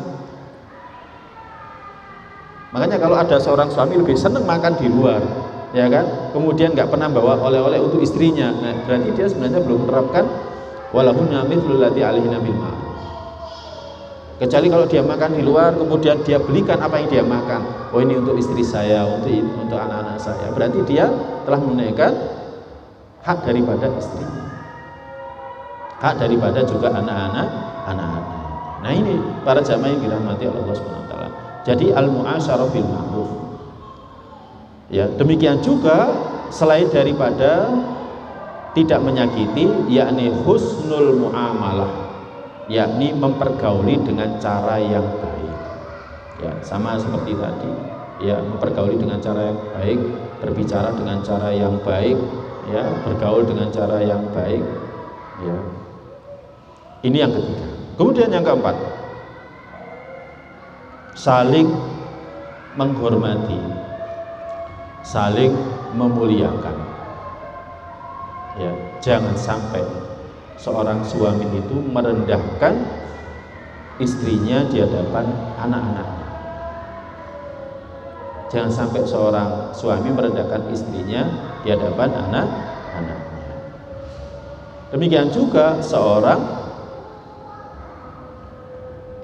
S2: Makanya kalau ada seorang suami lebih senang makan di luar, ya kan, kemudian nggak pernah bawa oleh-oleh untuk istrinya, nah berarti dia sebenarnya belum menerapkan walahunna mithlul ladzi 'alaihinna bil ma'ruf. Kecuali kalau dia makan di luar, kemudian dia belikan apa yang dia makan, oh ini untuk istri saya, untuk anak-anak saya, berarti dia telah menunaikan hak daripada istri, hak daripada juga anak-anak. Nah ini para jamaah yang dirahmati Allah SWT. Jadi al-mu'asyarah bil ma'ruf. Ya, demikian juga selain daripada tidak menyakiti, yakni husnul muamalah, yakni mempergauli dengan cara yang baik. Ya, sama seperti tadi. Ya, mempergauli dengan cara yang baik, berbicara dengan cara yang baik, ya, bergaul dengan cara yang baik, ya. Ini yang ketiga. Kemudian yang keempat, saling menghormati, saling memuliakan. Ya, jangan sampai seorang suami itu merendahkan istrinya di hadapan anak-anaknya. Jangan sampai seorang suami merendahkan istrinya di hadapan anak-anaknya. Demikian juga seorang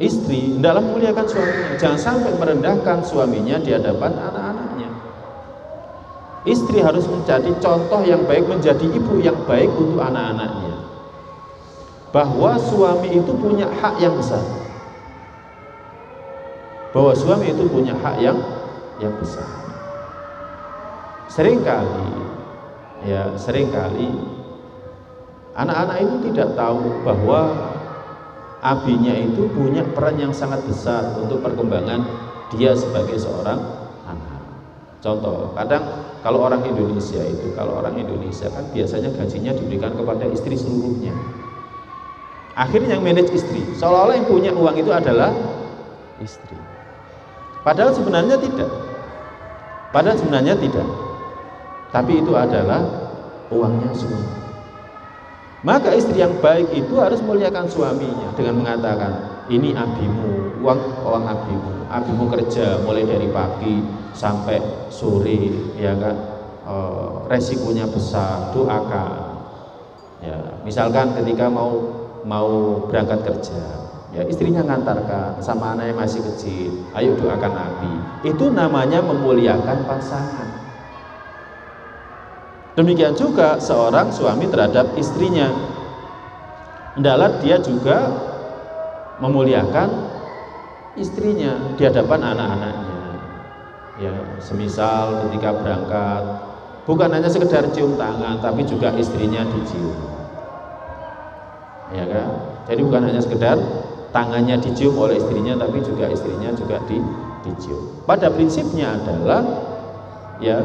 S2: istri dalam memuliakan suaminya, jangan sampai merendahkan suaminya di hadapan anak-anaknya. Istri harus menjadi contoh yang baik, menjadi ibu yang baik untuk anak-anaknya, bahwa suami itu punya hak yang besar, bahwa suami itu punya hak yang besar. Seringkali anak-anak itu tidak tahu bahwa abinya itu punya peran yang sangat besar untuk perkembangan dia sebagai seorang anak. Contoh, kadang kalau orang Indonesia kan biasanya gajinya diberikan kepada istri seluruhnya. Akhirnya yang manage istri, seolah-olah yang punya uang itu adalah istri. Padahal sebenarnya tidak. Tapi itu adalah uangnya suami. Maka istri yang baik itu harus memuliakan suaminya dengan mengatakan, ini abimu, uang abimu kerja mulai dari pagi sampai sore, ya kan, resikonya besar, doakan. Ya, misalkan ketika mau berangkat kerja, ya istrinya ngantarkan sama anak yang masih kecil, ayo doakan abi. Itu namanya memuliakan pasangan. Demikian juga seorang suami terhadap istrinya, hendaklah dia juga memuliakan istrinya di hadapan anak-anaknya. Ya, semisal ketika berangkat, bukan hanya sekedar cium tangan, tapi juga istrinya dicium. Ya kan? Jadi bukan hanya sekedar tangannya dicium oleh istrinya, tapi juga istrinya juga dicium. Pada prinsipnya adalah, ya,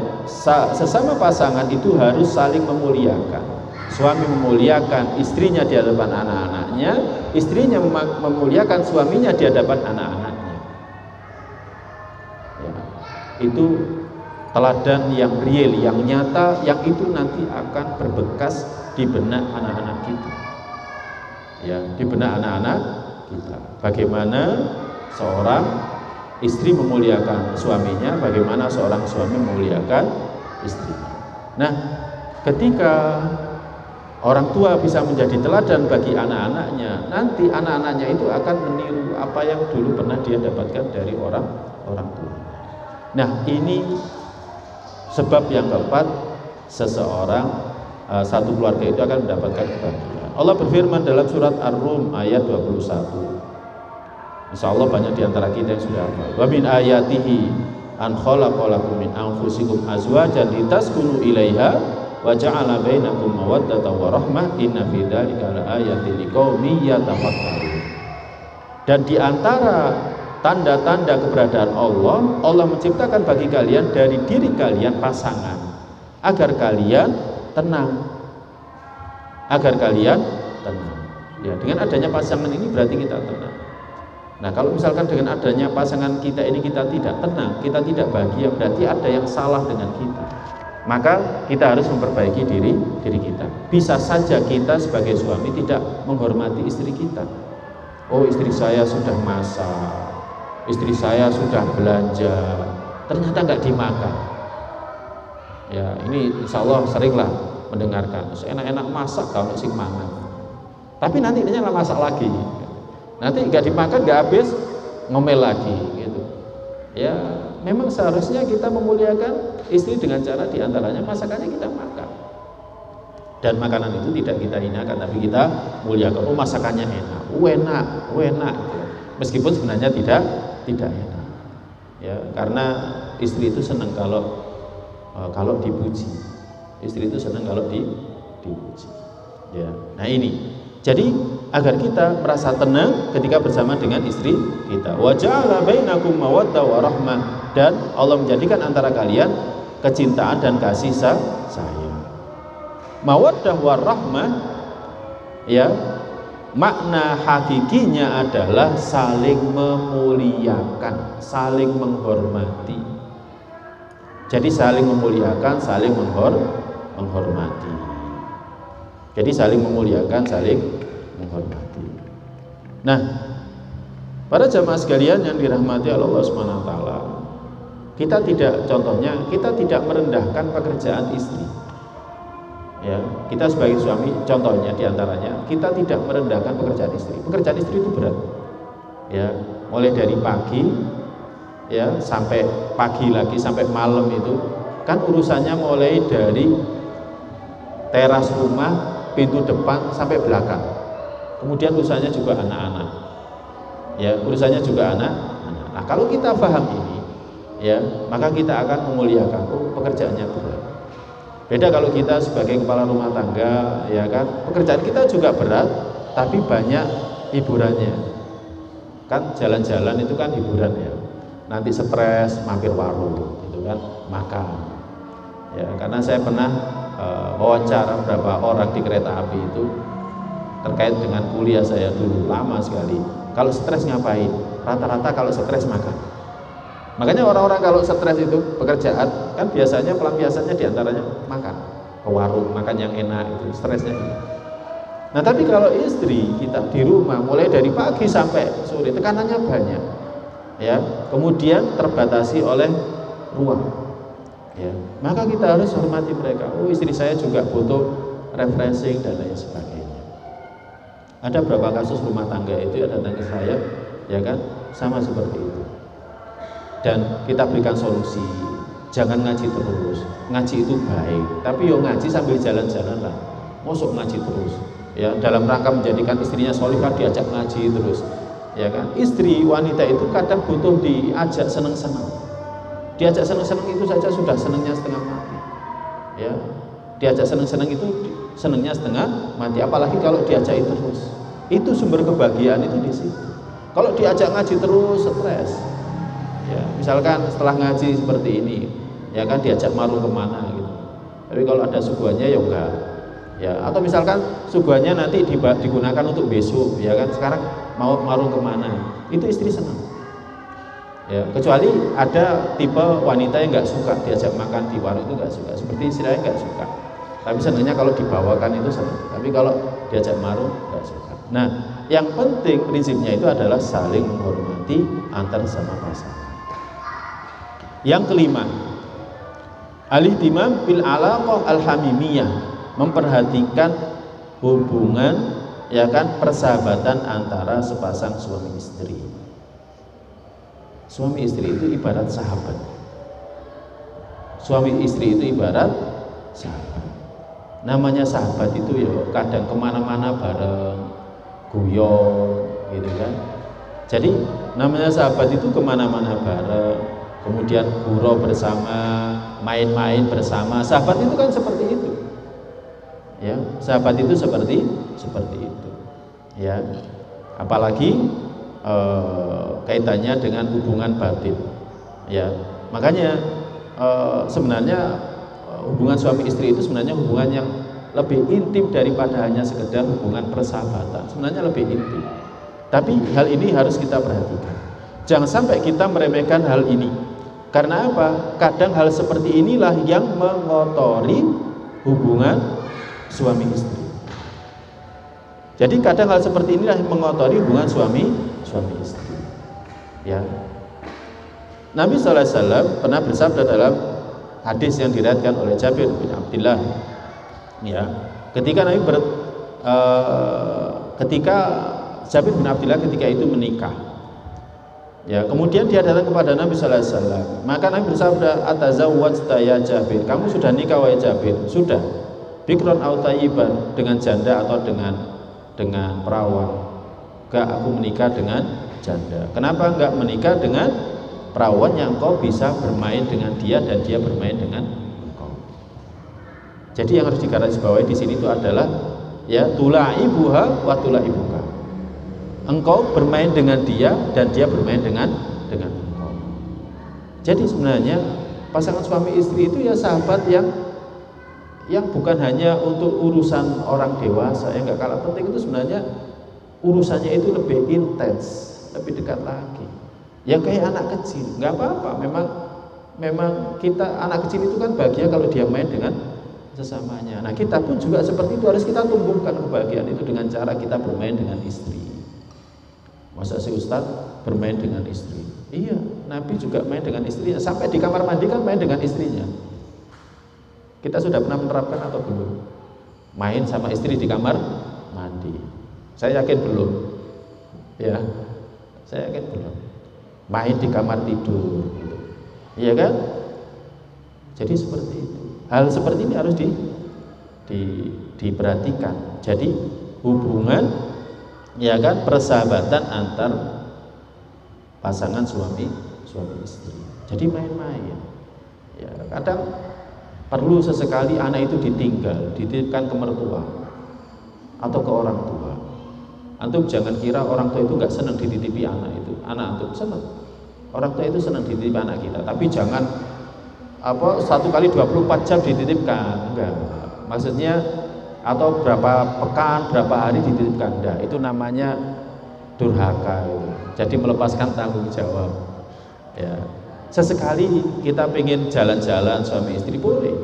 S2: sesama pasangan itu harus saling memuliakan. Suami memuliakan istrinya di hadapan anak-anaknya, istrinya memuliakan suaminya di hadapan anak-anaknya. Ya, itu teladan yang real, yang nyata, yang itu nanti akan berbekas di benak anak-anak kita. Ya, di benak anak-anak kita. Bagaimana seorang istri memuliakan suaminya, bagaimana seorang suami memuliakan istrinya. Nah, ketika orang tua bisa menjadi teladan bagi anak-anaknya, nanti anak-anaknya itu akan meniru apa yang dulu pernah dia dapatkan dari orang tua. Nah, ini sebab yang keempat, seseorang satu keluarga itu akan mendapatkan kebahagiaan. Allah berfirman dalam surat Ar-Rum ayat 21. Insya Allah banyak diantara kita yang sudah hafal. Wa min ayatihi an khalaqalakum min anfusikum azwajan litaskunu ilaiha wa ja'ala bainakum mawaddatan wa rahmah inna fi dzalika laayatin liqaumin yatafakkarun. Dan di antara tanda-tanda keberadaan Allah, Allah menciptakan bagi kalian dari diri kalian pasangan agar kalian tenang. Ya, dengan adanya pasangan ini berarti kita tenang. Nah, kalau misalkan dengan adanya pasangan kita ini kita tidak tenang, kita tidak bahagia, berarti ada yang salah dengan kita. Maka kita harus memperbaiki diri kita. Bisa saja kita sebagai suami tidak menghormati istri kita. Oh, istri saya sudah masak, istri saya sudah belanja, ternyata nggak dimakan. Ya, ini insya Allah seringlah mendengarkan, enak-enak masak kalau sing mangan, tapi nanti dia masak lagi, nanti nggak dimakan, nggak habis, ngomel lagi gitu. Ya, memang seharusnya kita memuliakan istri dengan cara diantaranya masakannya kita makan, dan makanan itu tidak kita hinakan, tapi kita muliakan. Oh, masakannya enak, enak gitu. Meskipun sebenarnya tidak enak. Ya, karena istri itu senang kalau dipuji. Istri itu senang kalau dipuji. Ya. Nah, ini. Jadi agar kita merasa tenang ketika bersama dengan istri kita. Wa ja'ala bainakum mawaddah wa rahmah, dan Allah menjadikan antara kalian kecintaan dan kasih sayang. Mawaddah wa rahmah, ya, makna hakikinya adalah saling memuliakan, saling menghormati. Jadi saling memuliakan, saling menghormati. Jadi saling memuliakan, saling menghormati. Nah, para jamaah sekalian yang dirahmati Allah Subhanahu wa taala, kita tidak merendahkan pekerjaan istri. Ya, kita sebagai suami, contohnya diantaranya, kita tidak merendahkan pekerjaan istri. Pekerjaan istri itu berat. Ya, mulai dari pagi, ya, sampai pagi lagi sampai malam itu kan urusannya mulai dari teras rumah, pintu depan sampai belakang. Kemudian urusannya juga anak-anak. Ya, urusannya juga anak-anak. Nah, kalau kita paham ini, ya, maka kita akan memuliakan. Oh, pekerjaannya berat. Beda kalau kita sebagai kepala rumah tangga, ya kan, pekerjaan kita juga berat, tapi banyak hiburannya. Kan jalan-jalan itu kan hiburan, ya. Nanti stres mampir warung, gitu kan, makan. Ya, karena saya pernah wawancara beberapa orang di kereta api itu terkait dengan kuliah saya dulu, lama sekali. Kalau stres ngapain? Rata-rata kalau stres makan. Makanya orang-orang kalau stres itu pekerjaan kan biasanya pelampiasannya diantaranya makan, ke warung, makan yang enak, itu stresnya itu. Nah, tapi kalau istri kita di rumah mulai dari pagi sampai sore tekanannya banyak, ya, kemudian terbatasi oleh ruang. Ya, maka kita harus hormati mereka. Oh, istri saya juga butuh refreshing dan lain sebagainya. Ada beberapa kasus rumah tangga itu yang datang ke saya, ya kan, sama seperti itu. Dan kita berikan solusi. Jangan ngaji terus. Ngaji itu baik, tapi yo ngaji sambil jalan-jalan lah. Mosok ngaji terus. Ya, dalam rangka menjadikan istrinya sholihah diajak ngaji terus. Ya kan? Istri wanita itu kadang butuh diajak seneng-seneng. Diajak seneng-seneng itu saja sudah senengnya setengah mati. Ya, diajak seneng-seneng itu senengnya setengah mati. Apalagi kalau diajak terus. Itu sumber kebahagiaan itu di situ. Kalau diajak ngaji terus stres. Ya, misalkan setelah ngaji seperti ini, ya kan, diajak marung kemana gitu. Tapi kalau ada suguhannya ya enggak. Ya, atau misalkan suguhannya nanti digunakan untuk besok, ya kan, sekarang mau marung kemana? Itu istri senang. Ya, kecuali ada tipe wanita yang nggak suka diajak makan di warung, itu nggak suka, seperti istilahnya nggak suka. Tapi sebenarnya kalau dibawakan itu senang, tapi kalau diajak marung nggak suka. Nah, yang penting prinsipnya itu adalah saling menghormati antar sama pasangan. Yang kelima, al-ihtimam bil alaqah al-hamimiyah, memperhatikan hubungan, ya kan, persahabatan antara sepasang suami istri. Suami istri itu ibarat sahabat. Suami istri itu ibarat sahabat. Namanya sahabat itu ya kadang kemana-mana bareng, guyon, gitu kan. Jadi namanya sahabat itu kemana-mana bareng, kemudian gurau bersama, main-main bersama. Sahabat itu kan seperti itu. Ya, sahabat itu seperti itu. Ya, apalagi kaitannya dengan hubungan batin. Ya, makanya sebenarnya hubungan suami istri itu sebenarnya hubungan yang lebih intim daripada hanya sekedar hubungan persahabatan. Sebenarnya lebih intim. Tapi hal ini harus kita perhatikan. Jangan sampai kita meremehkan hal ini. Karena apa? Kadang hal seperti inilah yang mengotori hubungan suami istri. Jadi kadang hal seperti inilah yang mengotori hubungan suami istri. Ya. Nabi SAW pernah bersabda dalam hadis yang diriwayatkan oleh Jabir bin Abdullah. Ya, ketika ketika Jabir bin Abdullah ketika itu menikah. Ya, kemudian dia datang kepada Nabi SAW. Maka Nabi bersabda, "Atazawwajta ya Jabir?" Kamu sudah nikah wahai Jabir? Sudah. Bikron au tayyiban, dengan janda atau dengan perawan? Enggak, aku menikah dengan janda. Kenapa enggak menikah dengan perawan yang engkau bisa bermain dengan dia dan dia bermain dengan engkau? Jadi yang harus digarisbawahi di sini itu adalah ya tulaibuha wa tulaibuka. Engkau bermain dengan dia dan dia bermain dengan engkau. Jadi sebenarnya pasangan suami istri itu ya sahabat yang bukan hanya untuk urusan orang dewasa, yang enggak kalah penting itu sebenarnya urusannya itu lebih intens, lebih dekat lagi. Ya kayak anak kecil, nggak apa-apa. Memang kita anak kecil itu kan bahagia kalau dia main dengan sesamanya. Nah kita pun juga seperti itu, harus kita tumbuhkan kebahagiaan itu dengan cara kita bermain dengan istri. Masa si Ustadz bermain dengan istri? Iya, Nabi juga main dengan istrinya. Sampai di kamar mandi kan main dengan istrinya. Kita sudah pernah menerapkan atau belum? Main sama istri di kamar mandi? Saya yakin belum. Ya, saya yakin belum. Main di kamar tidur, gitu. Iya kan? Jadi seperti itu. Hal seperti ini harus diperhatikan. Jadi hubungan, ya kan, persahabatan antar pasangan suami istri. Jadi main-main. Ya, kadang perlu sesekali anak itu dititipkan ke mertua atau ke orang tua. Antum jangan kira orang tua itu nggak senang dititipi anak itu. Anak antum senang. Orang tua itu senang dititipi anak kita. Tapi jangan 1 kali 24 jam dititipkan. Enggak. Maksudnya atau berapa pekan, berapa hari dititipkan. Enggak. Itu namanya durhaka itu. Jadi melepaskan tanggung jawab. Ya. Sesekali kita pengen jalan-jalan suami istri boleh.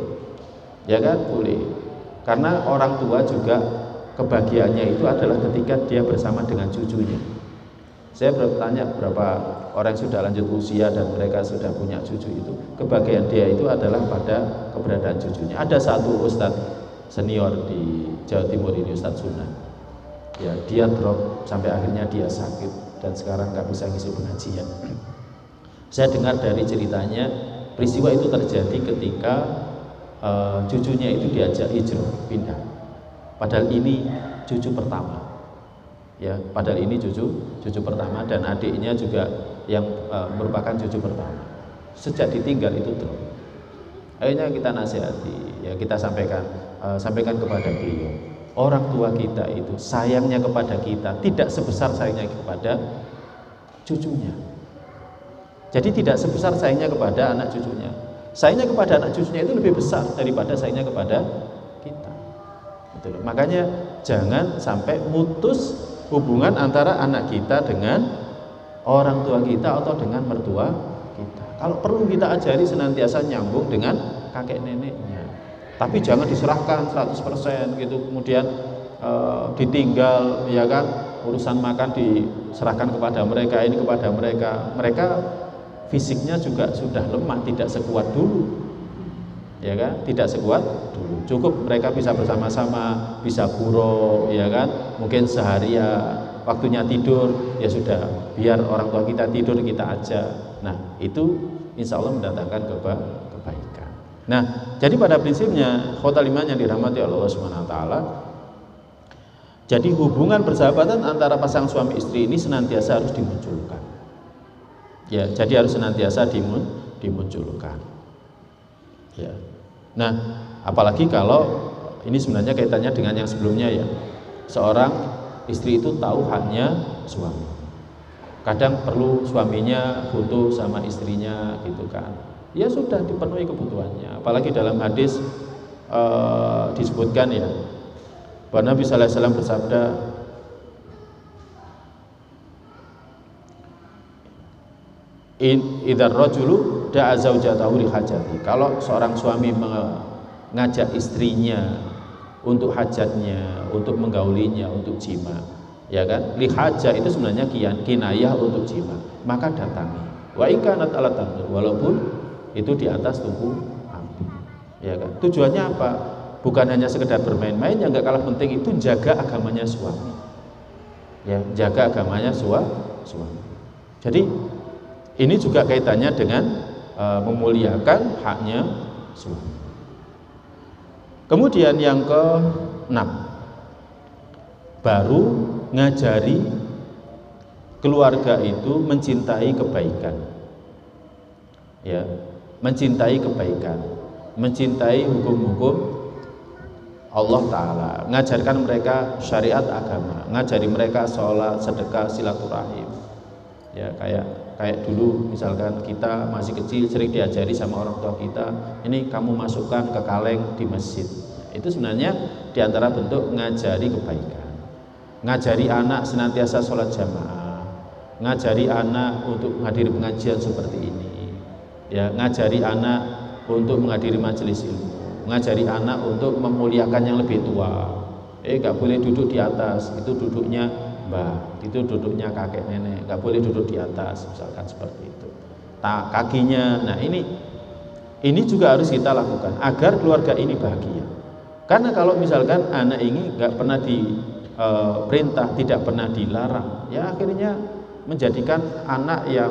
S2: Ya kan? Boleh. Karena orang tua juga kebahagiaannya itu adalah ketika dia bersama dengan cucunya. Saya bertanya berapa orang yang sudah lanjut usia dan mereka sudah punya cucu itu, kebahagiaan dia itu adalah pada keberadaan cucunya. Ada satu ustadz senior di Jawa Timur ini, Ustadz Sunnah. Ya, dia drop sampai akhirnya dia sakit dan sekarang nggak bisa ngisi pengajian. Saya dengar dari ceritanya, peristiwa itu terjadi ketika cucunya itu diajak hijrah, pindah. Padahal ini cucu pertama. Ya, padahal ini cucu pertama dan adiknya juga yang merupakan cucu pertama. Sejak ditinggal itu drop. Akhirnya kita nasihati, ya kita sampaikan kepada beliau. Orang tua kita itu sayangnya kepada kita tidak sebesar sayangnya kepada cucunya. Jadi tidak sebesar sayangnya kepada anak cucunya. Sayangnya kepada anak cucunya itu lebih besar daripada sayangnya kepada kita. Betul. Makanya jangan sampai mutus hubungan antara anak kita dengan orang tua kita atau dengan mertua kita. Kalau perlu kita ajari senantiasa nyambung dengan kakek neneknya. Tapi jangan diserahkan 100% gitu, kemudian ditinggal, ya kan, urusan makan diserahkan kepada mereka, ini kepada mereka. Mereka fisiknya juga sudah lemah, tidak sekuat dulu, ya kan, tidak sekuat dulu. Cukup mereka bisa bersama-sama, bisa guro, ya kan, mungkin seharian, waktunya tidur, ya sudah, biar orang tua kita tidur, kita aja. Nah, itu insya Allah mendatangkan kebaikan. Nah, jadi pada prinsipnya khotal iman yang dirahmati Allah Subhanahu wa taala, jadi hubungan persahabatan antara pasangan suami istri ini senantiasa harus dimunculkan. Ya, jadi harus senantiasa dimunculkan. Ya. Nah, apalagi kalau ini sebenarnya kaitannya dengan yang sebelumnya ya. Seorang istri itu tahu haknya suami. Kadang perlu suaminya butuh sama istrinya gitu kan. Ya sudah dipenuhi kebutuhannya. Apalagi dalam hadis disebutkan ya, bahwa Nabi sallallahu alaihi wasallam bersabda, idzar rajulu da'a zaujatahu li hajati. Kalau seorang suami mengajak istrinya untuk hajatnya, untuk menggaulinya, untuk jima, ya kan? Li hajah itu sebenarnya kinayah untuk jima, maka datangi. Wa in kanat ala tanur, walaupun itu di atas tungku api, ya kan? Tujuannya apa? Bukan hanya sekedar bermain-main, yang enggak kalah penting itu jaga agamanya suami, ya, jaga agamanya suami. Jadi ini juga kaitannya dengan memuliakan haknya suami. Kemudian yang ke-6, baru ngajari keluarga itu mencintai kebaikan, ya, mencintai kebaikan, mencintai hukum-hukum Allah Ta'ala, ngajarkan mereka syariat agama, ngajari mereka sholat, sedekah, silaturahim, ya, kayak dulu misalkan kita masih kecil sering diajari sama orang tua kita, ini kamu masukkan ke kaleng di masjid. Itu sebenarnya diantara bentuk ngajari kebaikan. Ngajari anak senantiasa sholat jamaah, ngajari anak untuk menghadiri pengajian seperti ini, ya, ngajari anak untuk menghadiri majelis ilmu, ngajari anak untuk memuliakan yang lebih tua. Gak boleh duduk di atas, itu duduknya mbah, itu duduknya kakek nenek, nggak boleh duduk di atas, misalkan seperti itu. Kakinya, nah ini juga harus kita lakukan agar keluarga ini bahagia. Karena kalau misalkan anak ini nggak pernah diperintah, tidak pernah dilarang, ya akhirnya menjadikan anak yang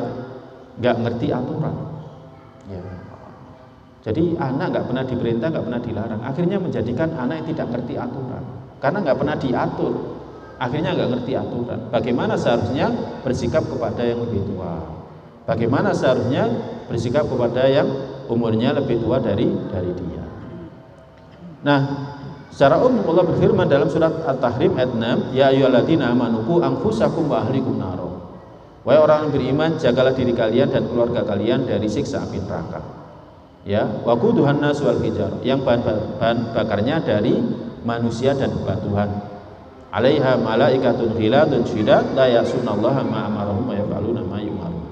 S2: nggak ngerti aturan. Ya. Jadi anak nggak pernah diperintah, nggak pernah dilarang, akhirnya menjadikan anak yang tidak ngerti aturan, karena nggak pernah diatur. Akhirnya nggak ngerti aturan. Bagaimana seharusnya bersikap kepada yang lebih tua? Bagaimana seharusnya bersikap kepada yang umurnya lebih tua dari dia? Nah, secara umum Allah berfirman dalam surat At-Tahrim ayat 6, ya ayyuhalladzina amanu qu anfusakum wa ahlikum naro. Wahai orang yang beriman, jagalah diri kalian dan keluarga kalian dari siksa api neraka. Ya, waquduhan nas wal hijar, yang bahan bakarnya dari manusia dan bebatuan. Alaiha malaikatun ghiladun syidad la ya'sunallaha ma amarahum wa yaf'aluna ma yu'marun.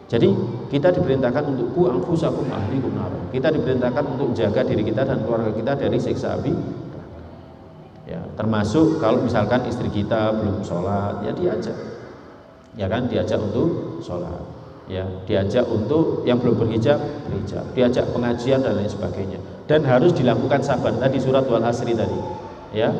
S2: Jadi kita diperintahkan untuk ku anfusakum ahlikum nar. Kita diperintahkan untuk jaga diri kita dan keluarga kita dari siksa api. Ya, termasuk kalau misalkan istri kita belum sholat, ya diajak. Ya kan, diajak untuk sholat. Ya, diajak untuk yang belum berhijab, berhijab. Diajak pengajian dan lain sebagainya. Dan harus dilakukan sabar. Tadi surat Wal Asri tadi. Ya.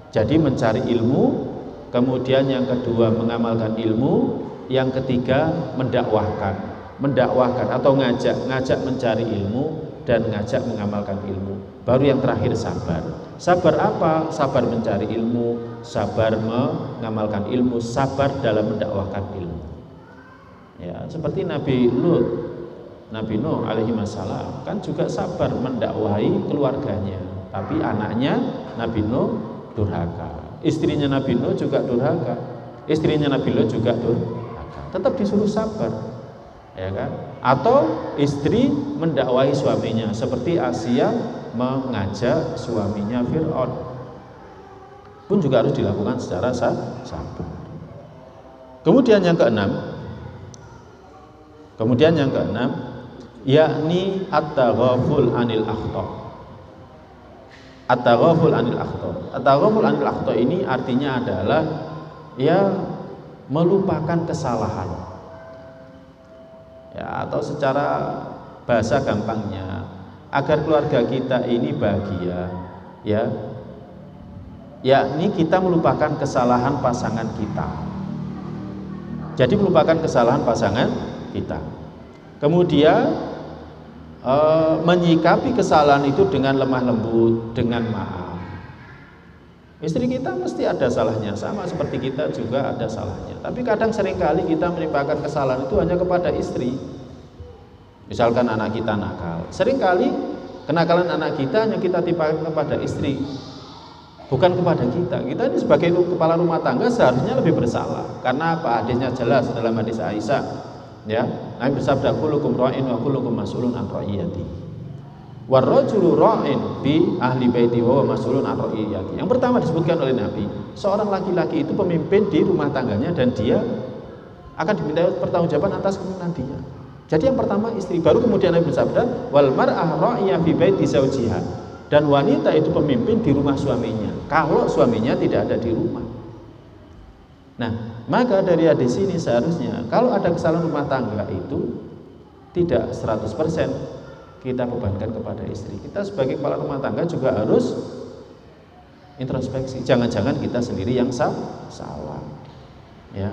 S2: Jadi mencari ilmu, kemudian yang kedua mengamalkan ilmu, yang ketiga mendakwahkan atau ngajak mencari ilmu dan ngajak mengamalkan ilmu. Baru yang terakhir sabar. Sabar apa? Sabar mencari ilmu, sabar mengamalkan ilmu, sabar dalam mendakwahkan ilmu. Ya, seperti Nabi Nuh alaihi wassalam kan juga sabar mendakwahi keluarganya, tapi anaknya Nabi Nuh durhaka, istrinya Nabi Nuh juga durhaka, istrinya Nabi Nuh juga durhaka, tetap disuruh sabar, ya kan? Atau istri mendakwahi suaminya, seperti Asia mengajak suaminya Fir'aun, pun juga harus dilakukan secara sabar. Kemudian yang keenam, Kemudian yang keenam, yakni at-taghaful anil akhta. At-taghaful anil akhta. At-taghaful anil akhta ini artinya adalah ya melupakan kesalahan. Ya, atau secara bahasa gampangnya, agar keluarga kita ini bahagia, ya. Yakni kita melupakan kesalahan pasangan kita. Jadi melupakan kesalahan pasangan kita. Kemudian menyikapi kesalahan itu dengan lemah lembut, dengan maaf. Istri kita mesti ada salahnya, sama seperti kita juga ada salahnya. Tapi kadang seringkali kita menimpakan kesalahan itu hanya kepada istri. Misalkan anak kita nakal, seringkali kenakalan anak kita hanya kita timpakan kepada istri, bukan kepada kita. Kita ini sebagai kepala rumah tangga seharusnya lebih bersalah. Karena apa? Hadisnya jelas dalam hadis Aisyah, ya. Nabi bersabda, kullukum ra'in wa kullukum mas'ulun an ra'iyati. Warrajulu ra'in bi ahli baiti wa mas'ulun an ra'iyati. Yang pertama disebutkan oleh Nabi, seorang laki-laki itu pemimpin di rumah tangganya dan dia akan diminta pertanggungjawaban atas kemenantinya. Jadi yang pertama istri, baru kemudian Nabi bersabda, wal mar'ah ra'iyah fi baiti zawjiha. Dan wanita itu pemimpin di rumah suaminya kalau suaminya tidak ada di rumah. Nah, maka dari hadis ini seharusnya kalau ada kesalahan rumah tangga itu tidak 100% kita bebankan kepada istri. Kita sebagai kepala rumah tangga juga harus introspeksi. Jangan-jangan kita sendiri yang salah. Ya.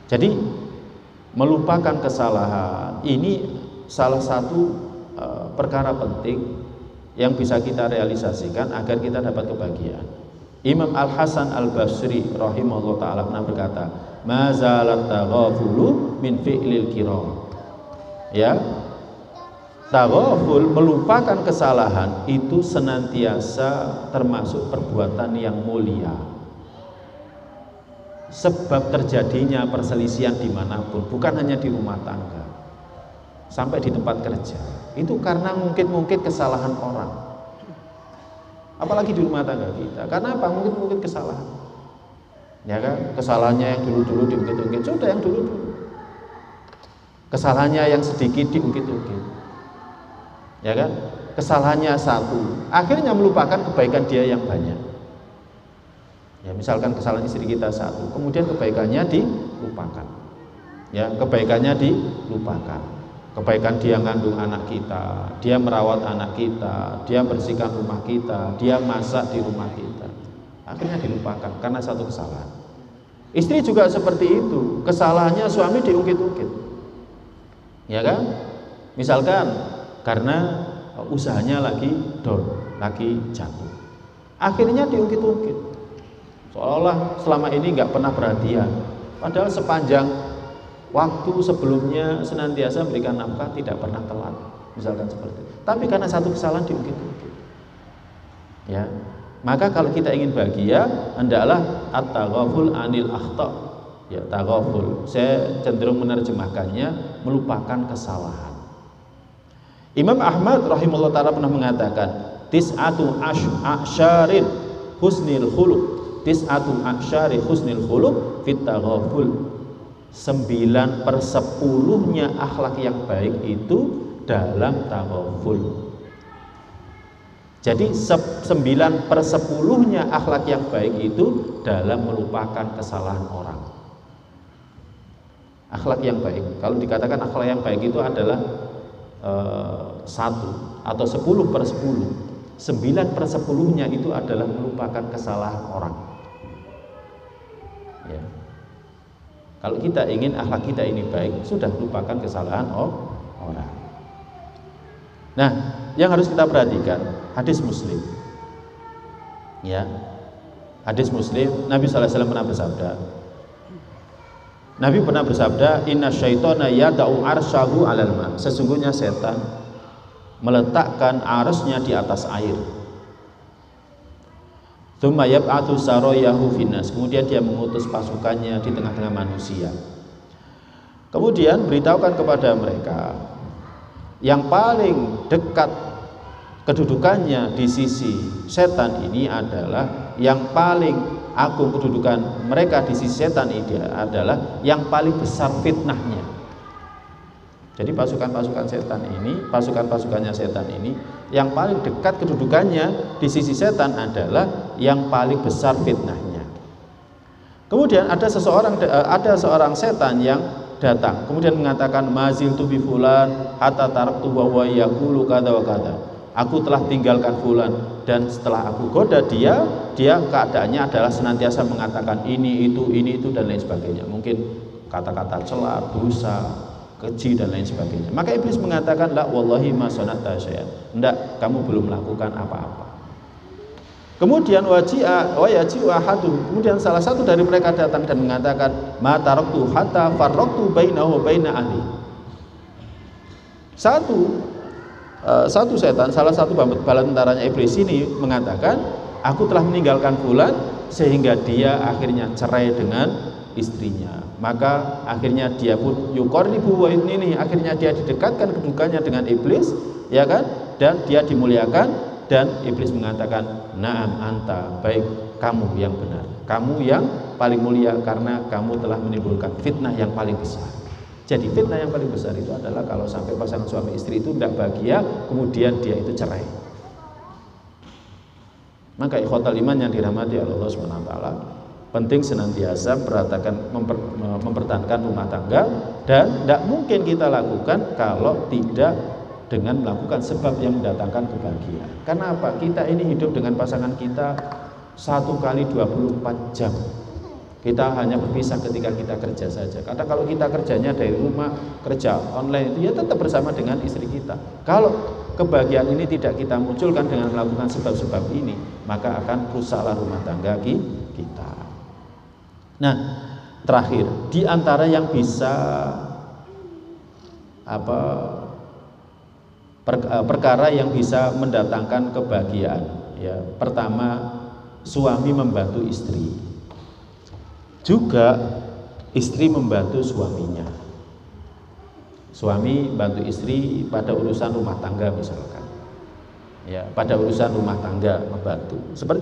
S2: Jadi melupakan kesalahan ini salah satu perkara penting yang bisa kita realisasikan agar kita dapat kebahagiaan. Imam Al-Hasan Al-Basri rahimahullah ta'ala pernah berkata, ma zalat taghafulu min fi'lil kiram. Ya, taghaful, melupakan kesalahan itu senantiasa termasuk perbuatan yang mulia. Sebab terjadinya perselisihan dimanapun, bukan hanya di rumah tangga, sampai di tempat kerja, itu karena mungkin kesalahan orang. Apalagi di rumah tangga kita, karena apa? Mungkin kesalahan, ya kan? Kesalahannya yang dulu diungkit-ungkit, sudah yang dulu. Kesalahannya yang sedikit diungkit-ungkit, ya kan? Kesalahannya satu, akhirnya melupakan kebaikan dia yang banyak. Ya, misalkan kesalahan istri kita satu, kemudian kebaikannya dilupakan. Ya, kebaikannya dilupakan. Kebaikan dia ngandung anak kita, dia merawat anak kita, dia bersihkan rumah kita, dia masak di rumah kita. Akhirnya dilupakan karena satu kesalahan. Istri juga seperti itu, kesalahannya suami diungkit-ungkit. Ya kan? Misalkan karena usahanya lagi down, lagi jatuh. Akhirnya diungkit-ungkit. Seolah-olah selama ini nggak pernah perhatian. Padahal sepanjang waktu sebelumnya senantiasa memberikan nafkah, tidak pernah telat, misalkan seperti itu. Tapi karena satu kesalahan diungkit-ungkit. Ya, maka kalau kita ingin bahagia, hendaklah at-taghaful anil akhta. Ya, taghaful. Saya cenderung menerjemahkannya melupakan kesalahan. Imam Ahmad rahimahullah ta'ala pernah mengatakan, tis'atu asy'arin husnil khuluq. Tis'atu asy'ari husnil khuluq fit taghaful. 9/10-nya akhlak yang baik itu dalam taghaful. Jadi 9/10-nya akhlak yang baik itu dalam melupakan kesalahan orang. Akhlak yang baik, kalau dikatakan akhlak yang baik itu adalah 1 atau 10/10. 9/10-nya itu adalah melupakan kesalahan orang. Ya. Kalau kita ingin akhlak kita ini baik, sudah lupakan kesalahan orang. Nah, yang harus kita perhatikan hadis Muslim. Ya, hadis Muslim, Nabi SAW pernah bersabda. Nabi pernah bersabda, inna syaitana yada'u arsyahu 'alal ma'. Sesungguhnya setan meletakkan arsy-nya di atas air. Tsumma yab'atsu sarayahu finnas. Kemudian dia mengutus pasukannya di tengah-tengah manusia. Kemudian beritahukan kepada mereka yang paling dekat kedudukannya di sisi setan ini adalah yang paling agung kedudukan mereka di sisi setan ini adalah yang paling besar fitnahnya. Jadi pasukan-pasukan setan ini, pasukan-pasukannya setan ini, yang paling dekat kedudukannya di sisi setan adalah yang paling besar fitnahnya. Kemudian ada seorang setan yang datang, kemudian mengatakan mazil tu bi fulan hatta taraktu wa yaqulu kada wa kada. Aku telah tinggalkan fulan dan setelah aku goda dia keadaannya adalah senantiasa mengatakan ini itu dan lain sebagainya. Mungkin kata-kata cela, dosa, keji dan lain sebagainya. Maka iblis mengatakan la wallahi ma sanata syai'an. Enggak, kamu belum melakukan apa-apa. Kemudian kemudian salah satu dari mereka datang dan mengatakan ma taraktu hatta farraqtu bainahu wa baina ahli. Satu setan, salah satu bala tentaranya iblis ini mengatakan, aku telah meninggalkan fulan sehingga dia akhirnya cerai dengan istrinya. Maka akhirnya dia pun yuqarribu wa ini, akhirnya dia didekatkan kedudukannya dengan iblis, ya kan? Dan dia dimuliakan dan iblis mengatakan, "Na'am anta, baik kamu yang benar. Kamu yang paling mulia karena kamu telah menimbulkan fitnah yang paling besar." Jadi fitnah yang paling besar itu adalah kalau sampai pasangan suami istri itu tidak bahagia, kemudian dia itu cerai. Maka ikhwatal iman yang dirahmati Allah Subhanahu wa taala, penting senantiasa mempertahankan rumah tangga, dan tidak mungkin kita lakukan kalau tidak dengan melakukan sebab yang mendatangkan kebahagiaan. Karena apa? Kita ini hidup dengan pasangan kita 1 kali 24 jam. Kita hanya berpisah ketika kita kerja saja. Karena kalau kita kerjanya dari rumah, kerja online itu ya tetap bersama dengan istri kita. Kalau kebahagiaan ini tidak kita munculkan dengan melakukan sebab-sebab ini, maka akan rusaklah rumah tangga kita. Nah, terakhir, di antara yang bisa perkara yang bisa mendatangkan kebahagiaan, ya, pertama, suami membantu istri. Juga istri membantu suaminya. Suami bantu istri pada urusan rumah tangga misalkan. Ya, pada urusan rumah tangga membantu. Seperti